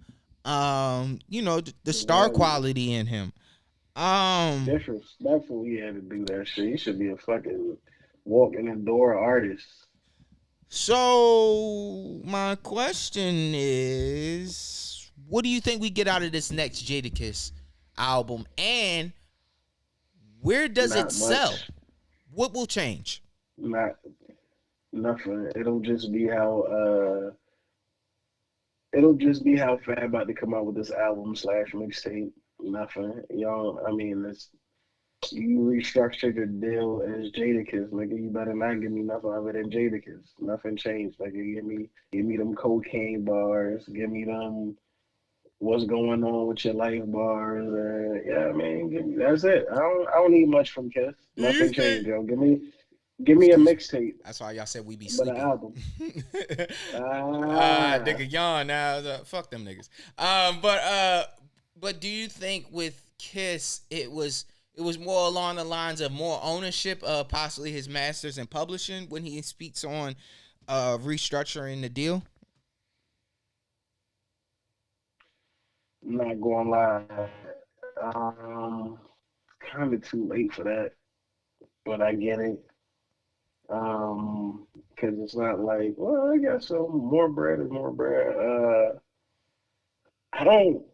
the star quality in him. Disrespectful he had to do that shit. He should be a fucking walking in the door artist. So my question is, what do you think we get out of this next Jadakiss album, and where does it sell? What will change? Not nothing. It'll just be how Fab about to come out with this album / mixtape. Nothing. Y'all, I mean, you restructured your deal as Jadakiss, nigga. You better not give me nothing other than Jadakiss. Nothing changed. Nigga, give me them cocaine bars. Give me them what's going on with your life bars. Yeah, man, that's it. I don't need much from Kiss. Nothing changed, yo. Give me a mixtape. That's why y'all said we be sleeping. But an album. Nigga yawn now. Fuck them niggas. But do you think with Kiss it was more along the lines of more ownership of possibly his masters and publishing when he speaks on restructuring the deal? I'm not going to lie. Kind of too late for that, but I get it. Because it's not like, well, I guess so. More bread is more bread. I don't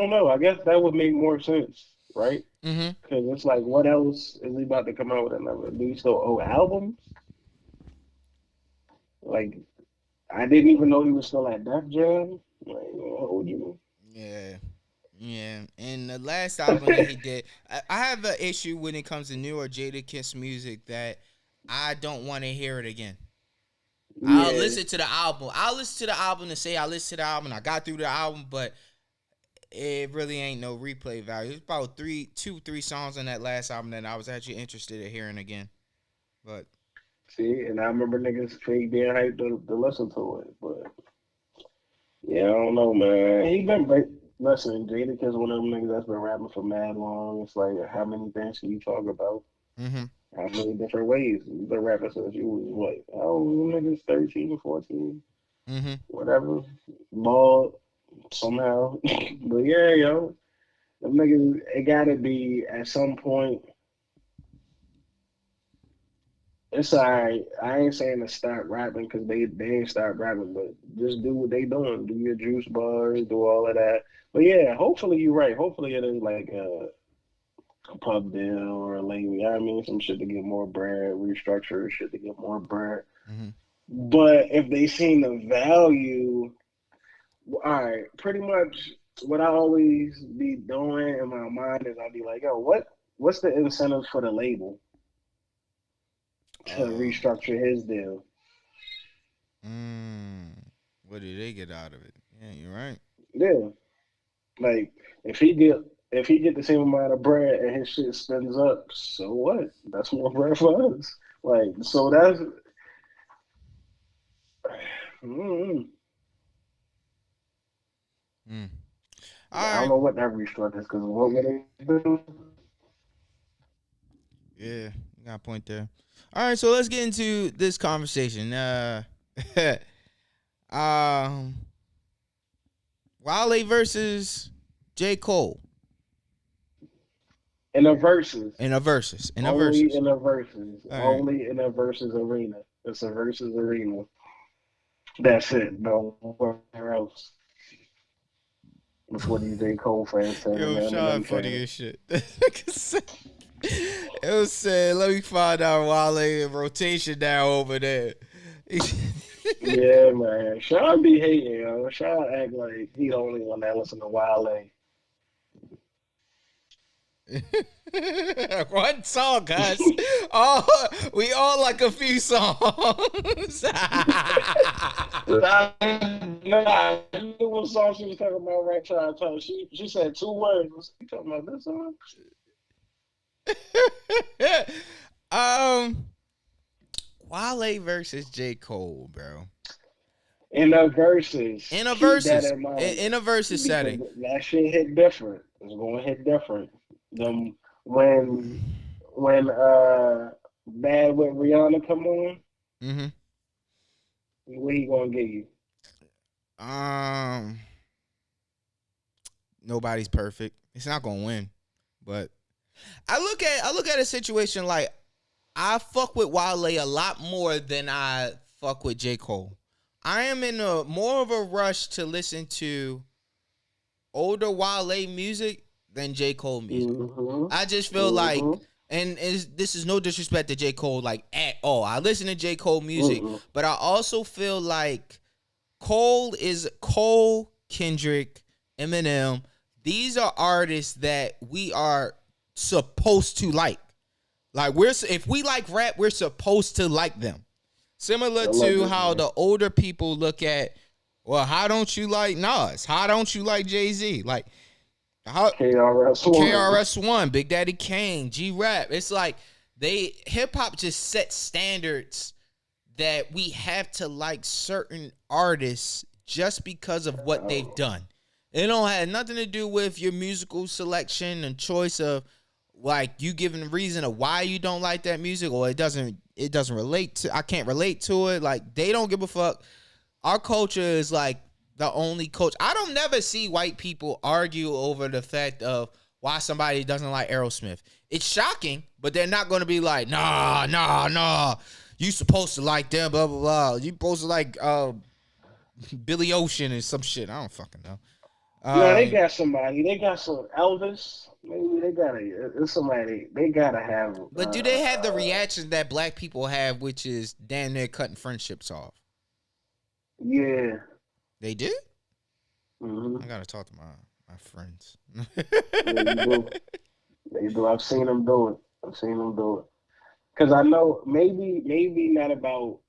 know. I guess that would make more sense, right? Mm-hmm. Because it's like, what else is he about to come out with another? Do you still owe albums? Like, I didn't even know he was still at Def Jam. Like, what would you? Yeah. And the last album that he did, I have an issue when it comes to newer Jadakiss music that I don't want to hear it again. Yeah. I'll listen to the album to say I listened to the album. I got through the album, but it really ain't no replay value. It's about 3 songs on that last album that I was actually interested in hearing again. But see, and I remember niggas fake being hyped to listen to it, but yeah, I don't know, man. He been listen, Jadakiss one of them niggas that's been rapping for mad long. It's like, how many things can you talk about? Mm-hmm. How many different ways? You've been rapping since you was what? Oh, niggas 13, 14, mm-hmm. whatever. Bald somehow. But yeah, yo, them niggas, it gotta be at some point. It's alright. I ain't saying to stop rapping because they ain't start rapping, but just do what they doing. Do your juice bars, do all of that. But yeah, hopefully you're right. Hopefully it is like a pub deal or a label. You know what I mean? Some shit to get more bread, restructure shit to get more bread. Mm-hmm. But if they seen the value, all right, pretty much what I always be doing in my mind is I'll be like, yo, what's the incentive for the label to restructure his deal? What do they get out of it? Yeah, you're right. Yeah, like if he get the same amount of bread and his shit spins up, so what? That's more bread for us. Like, so that's. I don't know what that restructure is because what would they do? Yeah, you got a point there. All right, so let's get into this conversation. Wale versus J. Cole. In a versus. Only in a versus. Right. Only in a versus arena. It's a versus arena. That's it. Nowhere else. Before these J. Cole fans said, yo, Sean funny as shit. It was said, let me find out Wale in rotation now over there. Yeah, man. Sean be hating, yo. Sean act like he the only one that listen to Wale. One song, guys. We all like a few songs. Nah, you knew what song she was talking about right trying to tell. She said 2 words. Was she talking about this song? Wale versus J. Cole, bro. In the verses, In a keep that versus, in mind. in a versus Because setting. that shit hit different. It's gonna hit different. Them when Bad with Rihanna come on, Mm-hmm. what he gonna give you? Nobody's perfect. It's not gonna win, but I look at a situation like I fuck with Wale a lot more than I fuck with J. Cole. I am in a more of a rush to listen to older Wale music than J. Cole music. Mm-hmm. I just feel like, and this is no disrespect to J. Cole, like at all. I listen to J. Cole music, but I also feel like Cole is Cole, Kendrick, Eminem. These are artists that we are supposed to like. Like if we like rap, we're supposed to like them. Similar to how the older people look at, well, how don't you like Nas? How don't you like Jay-Z? Like how KRS-One, Big Daddy Kane, G-Rap. It's like hip hop just set standards that we have to like certain artists just because of what they've done. It don't have nothing to do with your musical selection and choice of like you giving a reason of why you don't like that music, or it doesn't relate to, I can't relate to it. Like they don't give a fuck. Our culture is like the only culture. I don't never see white people argue over the fact of why somebody doesn't like Aerosmith. It's shocking, but they're not going to be like, nah. You supposed to like them, blah, blah, blah. You supposed to like Billy Ocean and some shit. I don't fucking know. No, they got somebody. They got some Elvis. Maybe they got it's somebody. They gotta have. But do they have the reaction that black people have, which is damn near cutting friendships off? Yeah. They do? Mm-hmm. I gotta talk to my friends. They do. I've seen them do it. Because I know maybe not about.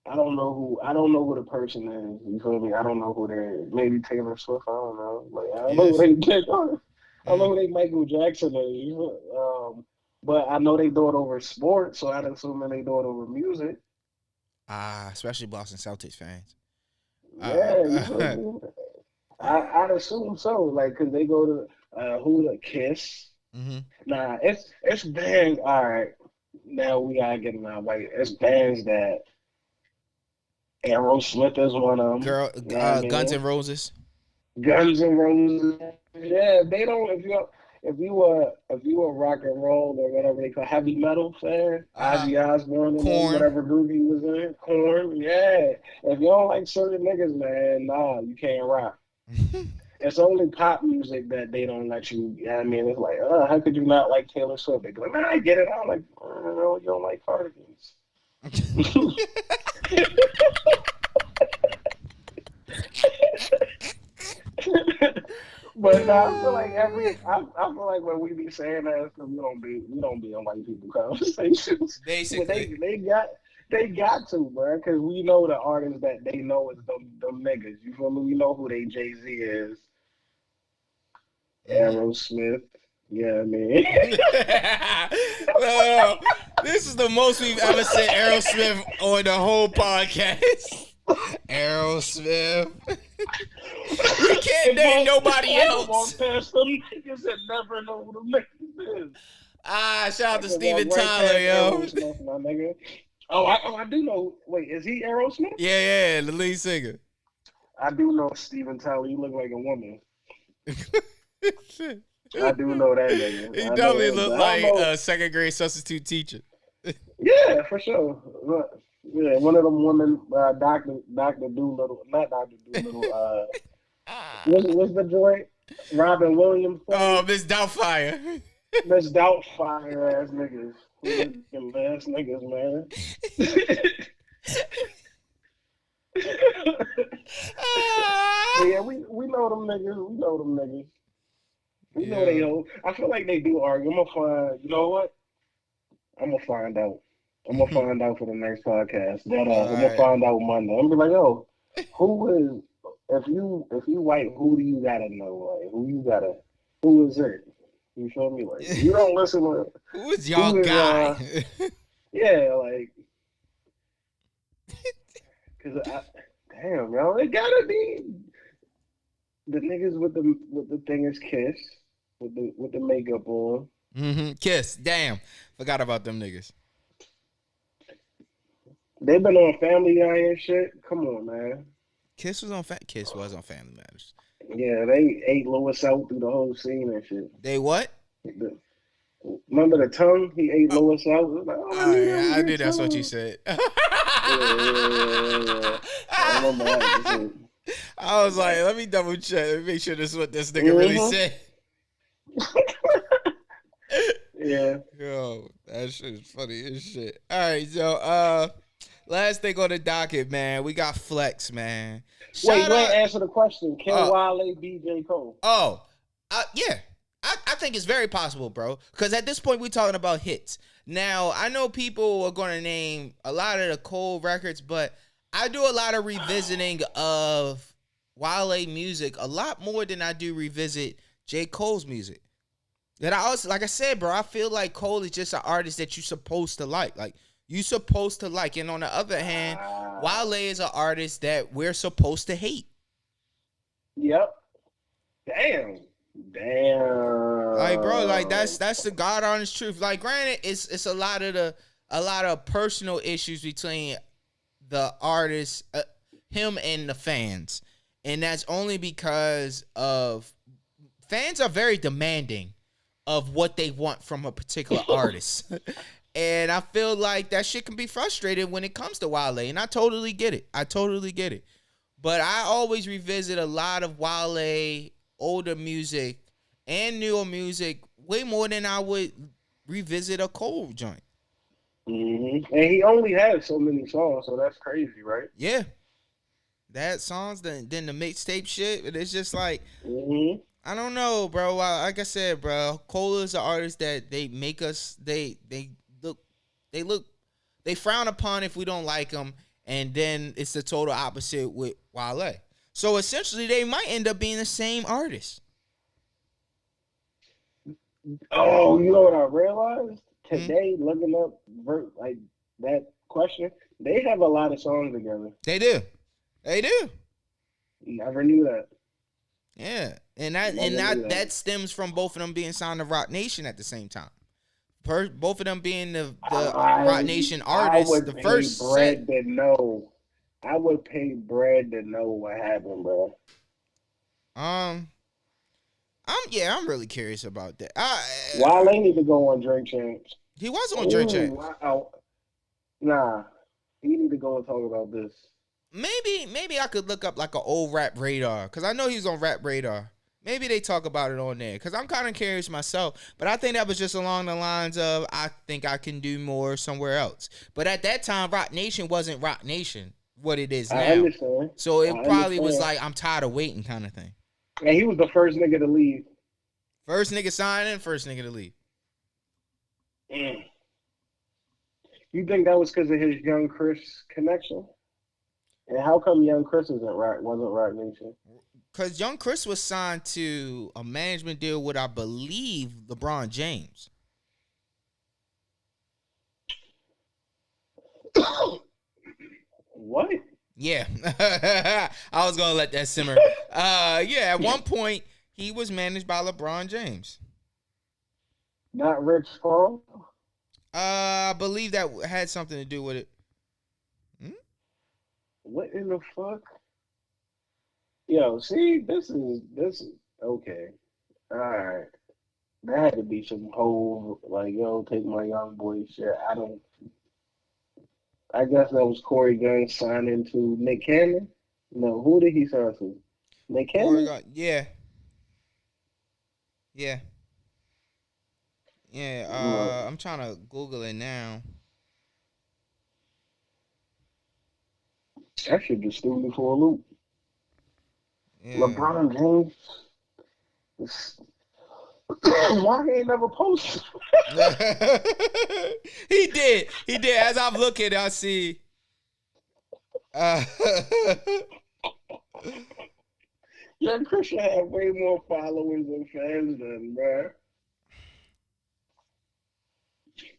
I don't know who the person is. You feel me? I don't know who they're. Maybe Taylor Swift. I don't know. Like I don't know who they. I don't know who they Michael Jackson is. But I know they do it over sports, so I'd assume that they do it over music. Especially Boston Celtics fans. Yeah, I'd assume so. Like, cause they go to who the Kiss. Mm-hmm. Nah, it's bands. All right, now we gotta get them out. Like, it's bands that Aerosmith is one of them. Guns N' Roses. Guns N' Roses. Yeah, they don't. If you were rock and roll or whatever they call heavy metal fan, Ozzy Osbourne and whatever group he was in, Korn. Yeah, if you don't like certain niggas, man, nah, you can't rock. It's only pop music that they don't let you. Yeah, I mean, it's like, how could you not like Taylor Swift? They be like, man, I get it. I'm like, no, you don't like cardigans. But I feel like I feel like when we be saying that, we don't be on white people conversations. Basically, they got to, bro, because we know the artists that they know is them niggas. You feel me? We know who they Jay-Z is. Aerosmith. Yeah, I mean. No, this is the most we've ever said Aerosmith on the whole podcast. Aerosmith. We can't name nobody else. Niggas that never know who the niggas is. Shout out to Steven Tyler, yo. My nigga. I do know. Wait, is he Aerosmith? Yeah, the lead singer. I do know Steven Tyler. You look like a woman. I do know that nigga. He definitely look like a second grade substitute teacher. Yeah, for sure. Yeah, one of them women, Dr. Doolittle, not Dr. Doolittle. What's the joint? Robin Williams. Miss Doubtfire. Miss Doubtfire ass niggas. Ass niggas, man. Yeah, we know them niggas. You know they don't. I feel like they do argue. I'm gonna find. You know what? I'm gonna find out. I'm gonna find out for the next podcast. That I'm gonna All find out Monday. I'm gonna be like, yo, who is? If you white, who do you gotta know? Like, who is it? You feel me? Like, right. you don't listen to Who is y'all who is guy? yeah, like, cause damn, yo, it gotta be the niggas with the thing is Kiss with the makeup on. Kiss. Damn. Forgot about them niggas. They've been on Family Guy and shit. Come on, man. Kiss was on Family Matters. Yeah, they ate Lewis out through the whole scene and shit. They what? Remember the tongue? He ate Lewis out. Like, oh, let me have I your knew that's what you tongue. said. Yeah. I remember that. I was like, let me double check. Let me make sure this is what this nigga really said. Yeah. Yo, that shit is funny as shit. All right, so last thing on the docket, man. We got Flex, man. Wait, you ain't answer the question. Can Wale beat J. Cole? Yeah. I think it's very possible, bro. Because at this point, we're talking about hits. Now, I know people are going to name a lot of the Cole records, but I do a lot of revisiting of Wale music a lot more than I do revisit J. Cole's music. And I also, like I said, bro, I feel like Cole is just an artist that you're supposed to like. Like, you're supposed to like. And on the other hand, Wale is an artist that we're supposed to hate. Yep. Damn. Like, bro, like that's the God honest truth. Like, granted, it's a lot of personal issues between the artist, him and the fans, and that's only because of fans are very demanding of what they want from a particular artist. And I feel like that shit can be frustrating when it comes to Wale, and I totally get it. But I always revisit a lot of Wale older music and newer music way more than I would revisit a Cole joint. Mm-hmm. And he only has so many songs, so that's crazy, right? Yeah. That songs, then the mixtape shit, but it's just like, I don't know, bro. Like I said, bro, Cole is an artist that they make us, they frown upon if we don't like them, and then it's the total opposite with Wale. So essentially, they might end up being the same artist. Oh, you know what I realized today? Looking up like that question, they have a lot of songs together. They do. Never knew that. Yeah, and that stems from both of them being signed to Roc Nation at the same time. Both of them being the Roc Nation artists. The first bread to know. I would pay bread to know what happened, bro. I'm really curious about that. Wale need to go on Drink Champs. He was on Drink Champs. Wow. Nah, he need to go and talk about this. Maybe I could look up like an old Rap Radar, because I know he's on Rap Radar. Maybe they talk about it on there, because I'm kind of curious myself. But I think that was just along the lines of, I think I can do more somewhere else. But at that time, Roc Nation wasn't Roc Nation what it is now. I understand. So it probably was like, I'm tired of waiting kind of thing. And he was the first nigga to leave. First nigga signing, first nigga to leave. You think that was because of his Young Chris connection? And how come Young Chris wasn't Roc Nation? Because Young Chris was signed to a management deal with, I believe, LeBron James. What? Yeah. I was going to let that simmer. At one point, he was managed by LeBron James. Not Rich Paul? I believe that had something to do with it. What in the fuck? Yo, see, this is okay. All right. That had to be some whole, like, yo, take my young boy shit. I guess that was Corey Gunn signing to Nick Cannon. No, who did he sign to? Nick Cannon? Yeah. I'm trying to Google it now. That shit just threw me for a loop. Yeah. LeBron James. Why he ain't never posted? He did. He did. As I'm looking, I see. Young Christian had way more followers and fans than bruh.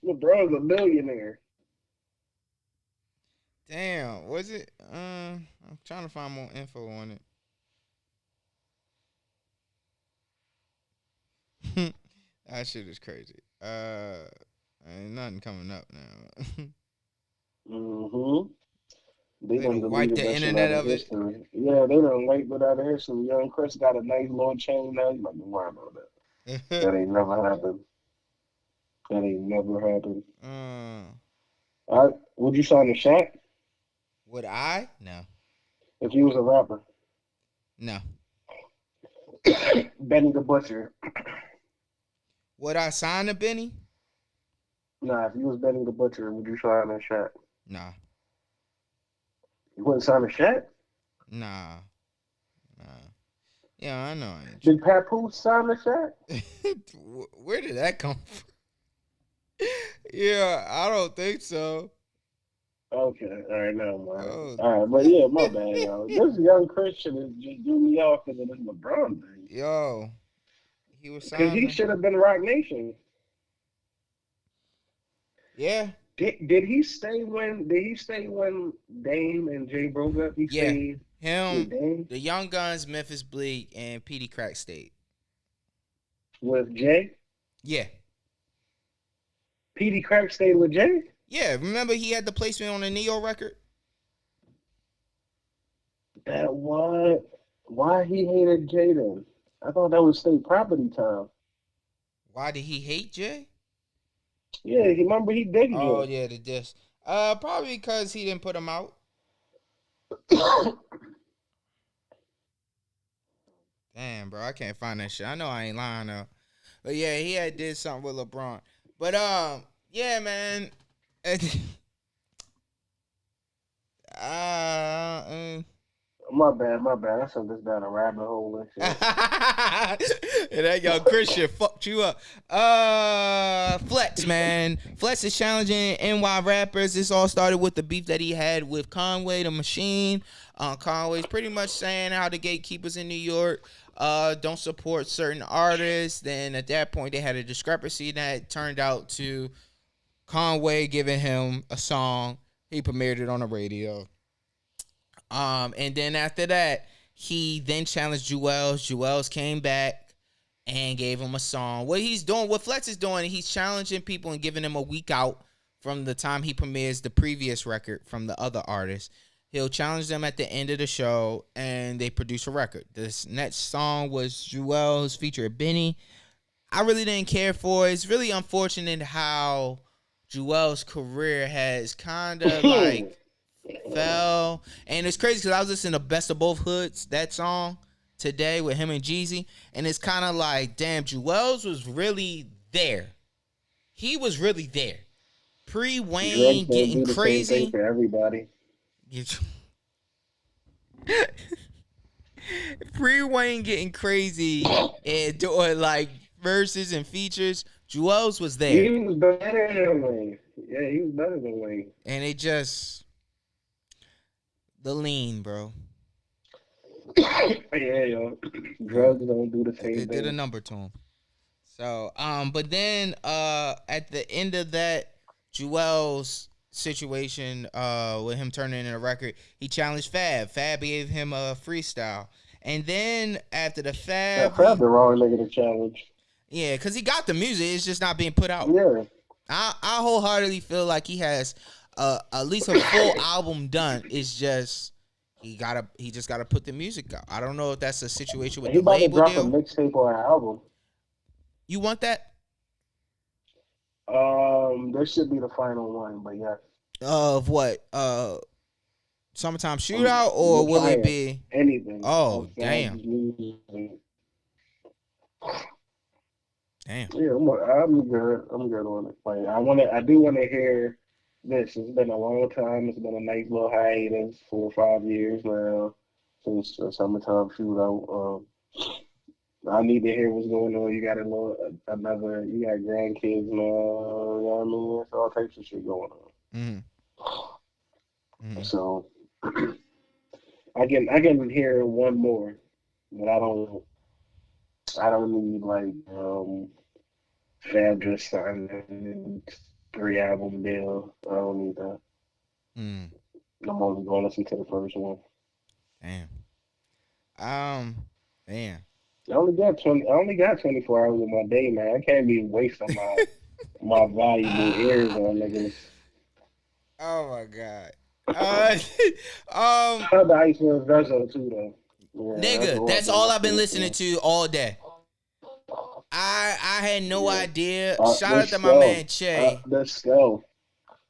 LeBron's a millionaire. Damn, was it? I'm trying to find more info on it. That shit is crazy. Ain't nothing coming up now. Mm-hmm. They They done done wiped deleted the that shit internet out of of it. history. Yeah, they done wiped it out of history. Young Chris got a nice little chain now. You like, don't worry about that. That ain't never happened. That ain't never happened. Would you sign a Shaq Would I? No. if he was a rapper? No. Benny the Butcher. Would I sign a Benny? Nah, if you was Benny the Butcher, would you sign a Shaq? Nah. You wouldn't sign a Shaq? Nah. Yeah, I know I ain't. Did Papoose sign a Shaq? Where did that come from? Yeah, I don't think so. Okay, all right, now, man. Oh. All right, but yeah, my bad, yo. This young Christian is just doing me off because of this LeBron thing. Yo, he was Because he signed. should have been Rock Nation. Yeah. Did he stay when Dame and Jay broke up? He stayed him, with Dame? the Young Guns, Memphis Bleak, and Petey Crack stayed. With Jay? Yeah. Petey Crack stayed with Jay? Yeah, remember he had the placement on the Neo record? That what? Why he hated Jay then? I thought that was state property time. Why did he hate Jay? Yeah, remember he did Jay. Oh yeah, the diss. Probably because he didn't put him out. Damn, bro, I can't find that shit. I know I ain't lying though. But yeah, he had did something with LeBron. But yeah, man. My bad. I sent this down a rabbit hole and shit. And that young Christian fucked you up. Flex, man. Flex is challenging NY rappers. This all started with the beef that he had with Conway the Machine. Conway's pretty much saying how the gatekeepers in New York don't support certain artists. Then at that point they had a discrepancy that turned out to Conway giving him a song. He premiered it on the radio. And then after that, he then challenged Jewels. Jewels came back and gave him a song. What Flex is doing, he's challenging people and giving them a week out from the time he premieres the previous record from the other artist. He'll challenge them at the end of the show, and they produce a record. This next song was Jewels featuring Benny. I really didn't care for it. It's really unfortunate how Jewel's career has kind of like fell. And it's crazy because I was listening to Best of Both Hoods, that song, today with him and Jeezy. And it's kind of like, damn, Jewels was really there. He was really there. Pre-Wayne getting crazy. Same thing for everybody. Pre-Wayne getting crazy and doing like verses and features. Jewels was there. He was better than Wayne. Yeah, he was better than Wayne. And it just... the lean, bro. Yeah, yo. Drugs don't do the same thing. It did a number to him. So, but then at the end of that Jewel's situation with him turning in a record, he challenged Fab. Fab gave him a freestyle. And then after the Fab... Fab the wrong nigga to challenge. Yeah, because he got the music. It's just not being put out. Yeah. I wholeheartedly feel like he has at least a full album done. It's just he just gotta put the music out. I don't know if that's a situation with the label deal. He about to drop a mixtape or an album. You want that? This should be the final one, but yeah. Of what? Summertime Shootout, or will it be anything? Oh, damn. Damn. Yeah, I'm good. I'm good on it. Like I do want to hear this. It's been a long time. It's been a nice little hiatus, 4 or 5 years now since the Summertime Shootout. I need to hear what's going on. You got another. You got grandkids now. You know what I mean? It's all types of shit going on. Mm-hmm. Mm-hmm. So I can hear one more, but I don't need like Fab just signed a 3 album deal. I don't need that. Mm. I'm only going to listen to the first one. Damn. Man. I only got 24 hours in my day, man. I can't be wasting my valuable ears on niggas. Oh my god. Shout out to Iceland Vessel too, though. Yeah, Nigga, that's all I've been listening to. to all day. I had no Yeah. idea. Shout out to Let's my go. man Che. Let's go.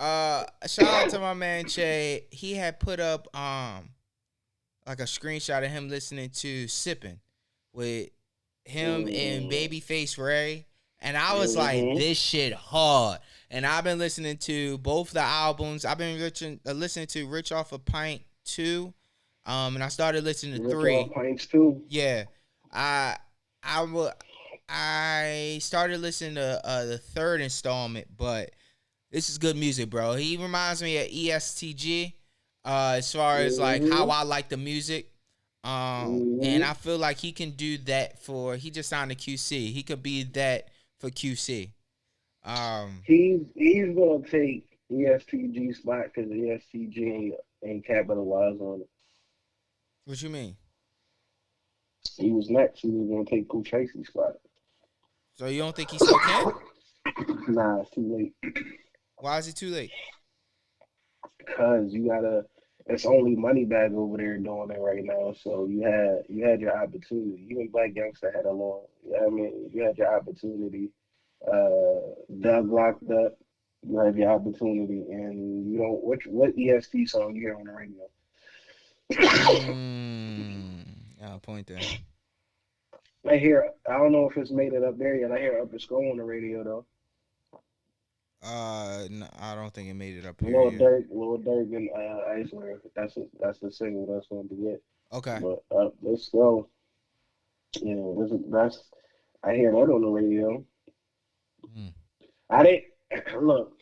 Shout out to my man Che. He had put up like a screenshot of him listening to Sippin' with him and Babyface Ray. And I was like, this shit hard. And I've been listening to both the albums. I've been listening to Rich Off a Pint 2. And I started listening to 3. Rich Off Pints too. Yeah. I started listening to the third installment, but this is good music, bro. He reminds me of ESTG as far as like how I like the music. And I feel like he can do that he just signed a QC. He could be that for QC. He's gonna take ESTG spot because ESTG ain't capitalized on it. What you mean? He was next. He was gonna take Pooh Tracy's spot. So you don't think he still can? Nah, it's too late. Why is it too late? Because it's only Moneybag over there doing it right now. So you had your opportunity. Even Black Youngster had a long. I mean, you had your opportunity. Doug locked up. You had your opportunity, and you don't. What EST song you hear on the radio? I'll point there. I don't know if it's made it up there yet. I hear Up the Skull on the radio though. No, I don't think it made it up here. Lil Durk and Icewear. That's the single that's going to be it. Okay. But let's go. Yeah, I hear that on the radio. I didn't look.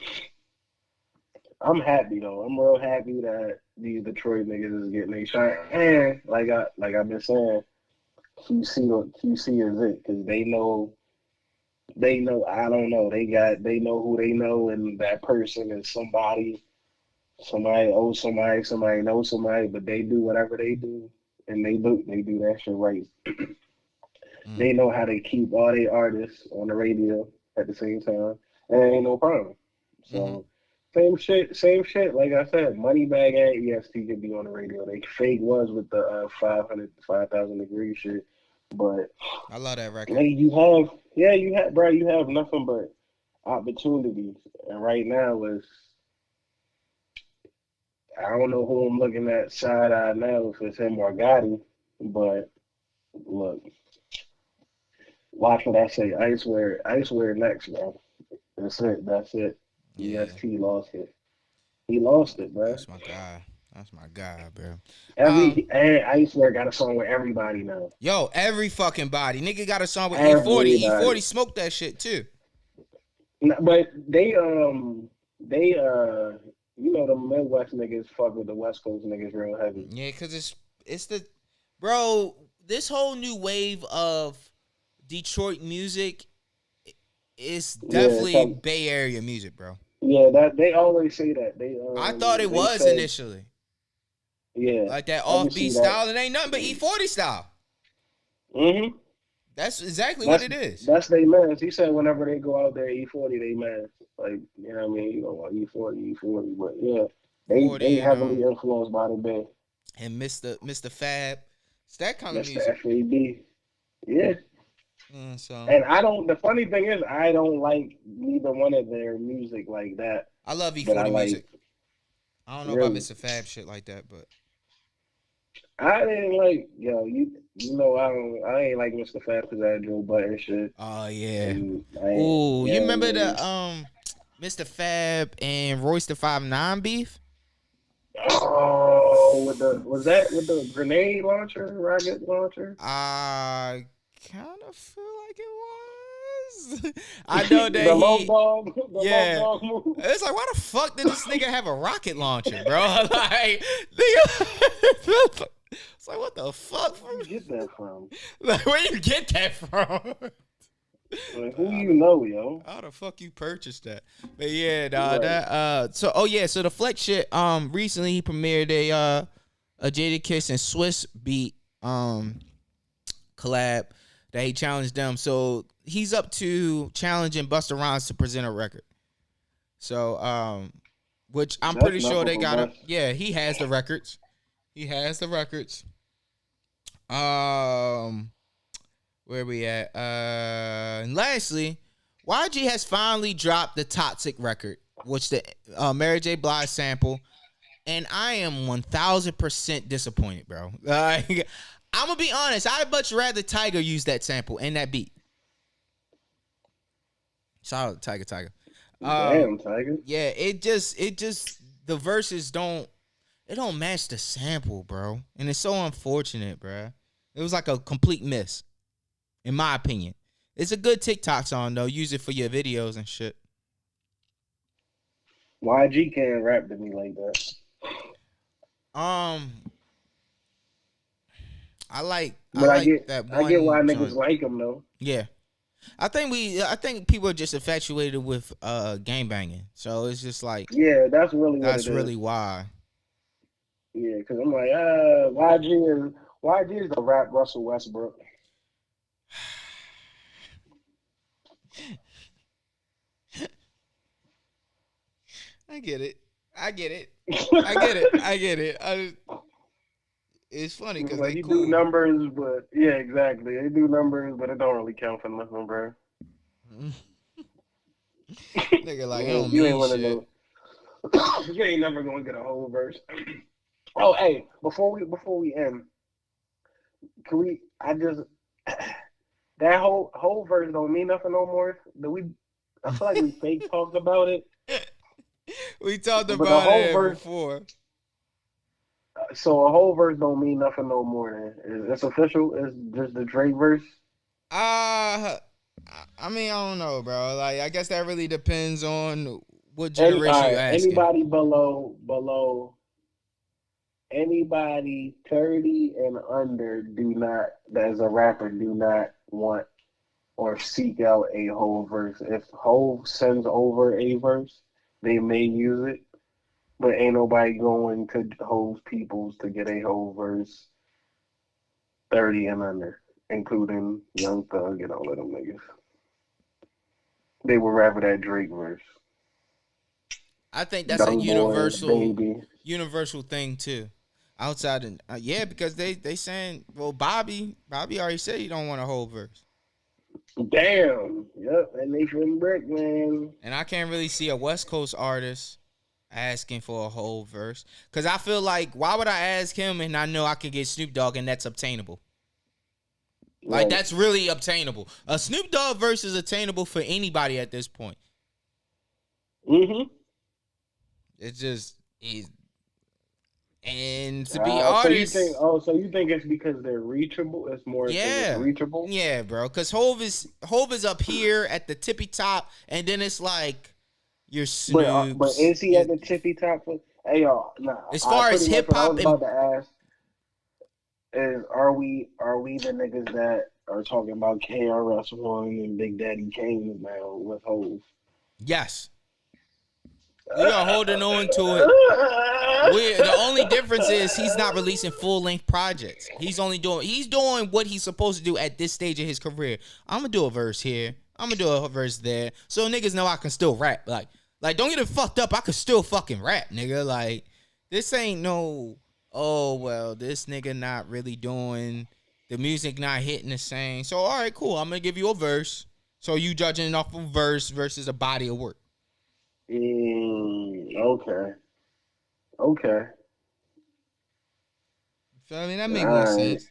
I'm happy though. I'm real happy that these Detroit niggas is getting their shine. And like I've been saying, QC is it because they know. I don't know. They know who they know, and that person is somebody. Somebody owes somebody. Somebody knows somebody, but they do whatever they do, and they do that shit right. They know how to keep all their artists on the radio at the same time, and it ain't no problem. So same shit. Like I said, Moneybag and EST could be on the radio. They fake was with the 5,000 degree shit. But I love that record. You have nothing but opportunities. And right now I don't know who I'm looking at side eye now, if it's him or Gotti, but look, watch what I say. Icewear next, bro. That's it. Yeah. EST lost it. He lost it, bro. That's my guy, bro. And Icewear got a song with everybody now. Yo, every fucking body. Nigga got a song with E40. E40 smoked that shit too. But they the Midwest niggas fuck with the West Coast niggas real heavy. Yeah, cause it's the bro. This whole new wave of Detroit music is definitely Bay Area music, bro. Yeah, that they always say that. I thought it was initially. Yeah, like that offbeat style. It ain't nothing but E40 style. That's exactly what it is. That's they mans. He said whenever they go out there, E40, they mans. Like, you know what I mean? You know, E40. But yeah, they heavily influenced by the Bay. And Mr. Fab. It's that kind of Mr. music. FAB. Yeah. And the funny thing is, I don't like neither one of their music like that. I love E40 music. I don't know about Mr. Fab shit like that, but I didn't like, you know, I ain't like Mr. Fab because I Joe Button shit. Oh yeah. Ooh, you remember the Mr. Fab and Royce the 5'9" beef? Oh, was that with the grenade launcher, rocket launcher? I kind of feel like it was. I know that the low dog, yeah. low dog move. It's like, why the fuck did this nigga have a rocket launcher, bro? Like, nigga. It's like, what the fuck? Where you get that from? Like, where you get that from? Like, who you know, yo? How the fuck you purchased that? But yeah, dog, that so the Flex shit. Recently he premiered a Jadakiss and Swizz beat collab that he challenged them. So he's up to challenging Busta Rhymes to present a record. So which I'm pretty sure they got him. Yeah, he has the records. Where we at? And lastly, YG has finally dropped the Toxic record, which the Mary J. Blige sample, and I am 1000% disappointed, bro. I'm gonna be honest. I'd much rather Tiger use that sample and that beat. Shout out to Tiger. Damn, Tiger. Yeah, it just the verses don't match the sample, bro, and it's so unfortunate, bro. It was like a complete miss. In my opinion, it's a good TikTok song though. Use it for your videos and shit. YG can't rap to me like that. I get that one. I get why joint. niggas like him though. Yeah, I think people are just infatuated with gang banging. So it's just like that's really why. Yeah, because I'm like YG is the rap Russell Westbrook. I get it. It's funny because like they do numbers, but yeah, exactly. They do numbers, but it don't really count for nothing, bro. Nigga, like you ain't want to know. You ain't never gonna get a whole verse. Oh, hey, before we end, can we? That whole verse don't mean nothing no more. I feel like we fake talked about it. We talked about it before. So a whole verse don't mean nothing no more. Then it's official. It's just the Drake verse. I mean, I don't know, bro. Like, I guess that really depends on what generation you ask. Anybody below. Anybody 30 and under as a rapper, do not want or seek out a whole verse. If Hov sends over a verse, they may use it, but ain't nobody going to Hov's peoples to get a whole verse 30 and under, including Young Thug and all of them niggas. They would rather that Drake verse. I think that's a universal thing too. Outside and because they saying, well, Bobby already said he don't want a whole verse. Damn. Yep, and they from Brick, man. And I can't really see a West Coast artist asking for a whole verse, because I feel like, why would I ask him and I know I could get Snoop Dogg and that's obtainable? Like, that's really obtainable. A Snoop Dogg verse is attainable for anybody at this point. Mm-hmm. It's just and to be honest, so you think it's because they're reachable? It's more reachable. Yeah, bro. Because Hov is up here at the tippy top, and then it's like you're Snoop. But is he at the tippy top? Hey, y'all. Nah, as far as hip hop, I was about to ask is, are we the niggas that are talking about KRS-One and Big Daddy Kane now with Hov? Yes. We are holding on to it. The only difference is he's not releasing full-length projects. He's doing what he's supposed to do at this stage of his career. I'm gonna do a verse here. I'm gonna do a verse there, so niggas know I can still rap. Like don't get it fucked up. I can still fucking rap, nigga. Like, this ain't no, oh well, this nigga not really doing the music, not hitting the same. So all right, cool. I'm gonna give you a verse. So you judging it off a verse versus a body of work. Okay. So, I mean, that makes more sense.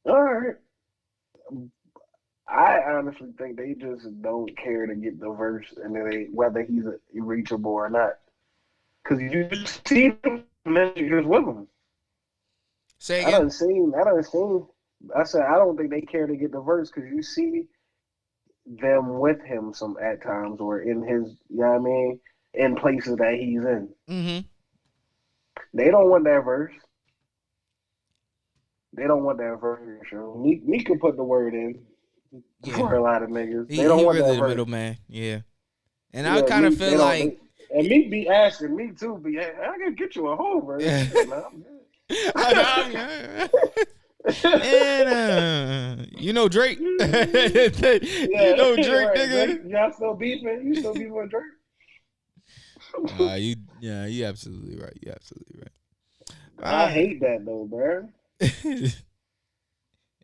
All right. I honestly think they just don't care to get the verse, and whether he's reachable or not. Because you just see them messages with him. Say again? I done seen I said I don't think they care to get the verse because you see them with him some at times or in his, you know what I mean, in places that he's in. Mm-hmm. They don't want that verse. They don't want that verse. Show. Meek could put the word in Yeah. for a lot of niggas. They don't He want that really the verse. middleman. Yeah. And I Yeah, kind of Meek. feel They don't. like. And Meek be asking me too. Be I can get you a whole verse. Shit, man, I'm I know, and you know Drake. You know Drake, right. Drake, nigga. y'all still beefing? You still beefing with Drake? You absolutely right. You absolutely I right. hate that though, bro.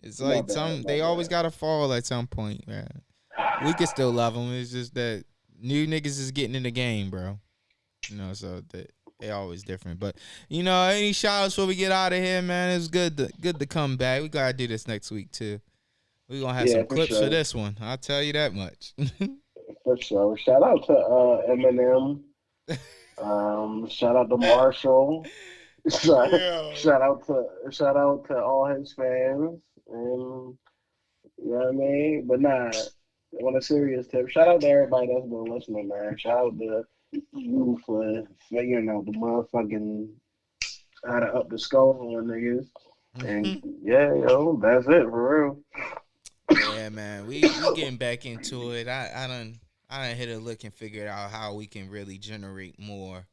It's My like bad. they My always bad. gotta fall at some point, man. We can still love them. It's just that new niggas is getting in the game, bro. You know, so they always different. But any shout outs before we get out of here, man? It's good to come back. We gotta do this next week too. We're gonna have Yeah, some for clips for sure. this one. I'll tell you that much. For sure. Shout out to Eminem. Shout out to Marshall. shout, Yeah. shout out to all his fans. And you know what I mean? But nah, on a serious tip, shout out to everybody that's been listening, man. Shout out to you for figuring out the motherfucking how to up the skull on niggas. And yeah, that's it for real. Yeah, man. We getting back into it. I done hit a look and figured out how we can really generate more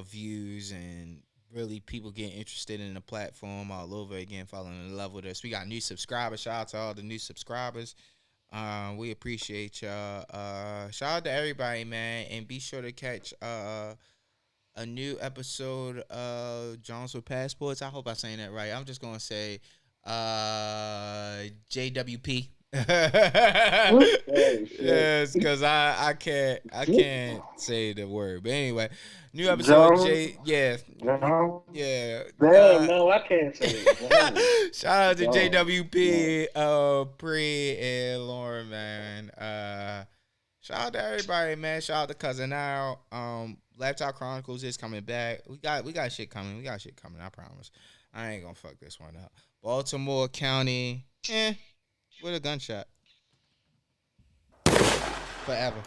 views and really people getting interested in the platform all over again, falling in love with us. We got new subscribers. Shout out to all the new subscribers. We appreciate y'all. Shout out to everybody, man, and be sure to catch a new episode of Jones with Passports. I hope I'm saying that right. I'm just gonna say JWP. Oh, shit. Yes, because I can't say the word. But anyway, new episode Jones, J yeah. Jones. Yeah. Damn, no, I can't say it. Jones. Shout out to Jones. Yeah. JWP, Pre and Lauren, man. Shout out to everybody, man. Shout out to Cousin Al. Laptop Chronicles is coming back. We got shit coming. We got shit coming. I promise. I ain't gonna fuck this one up. Baltimore County, with a gunshot. Forever.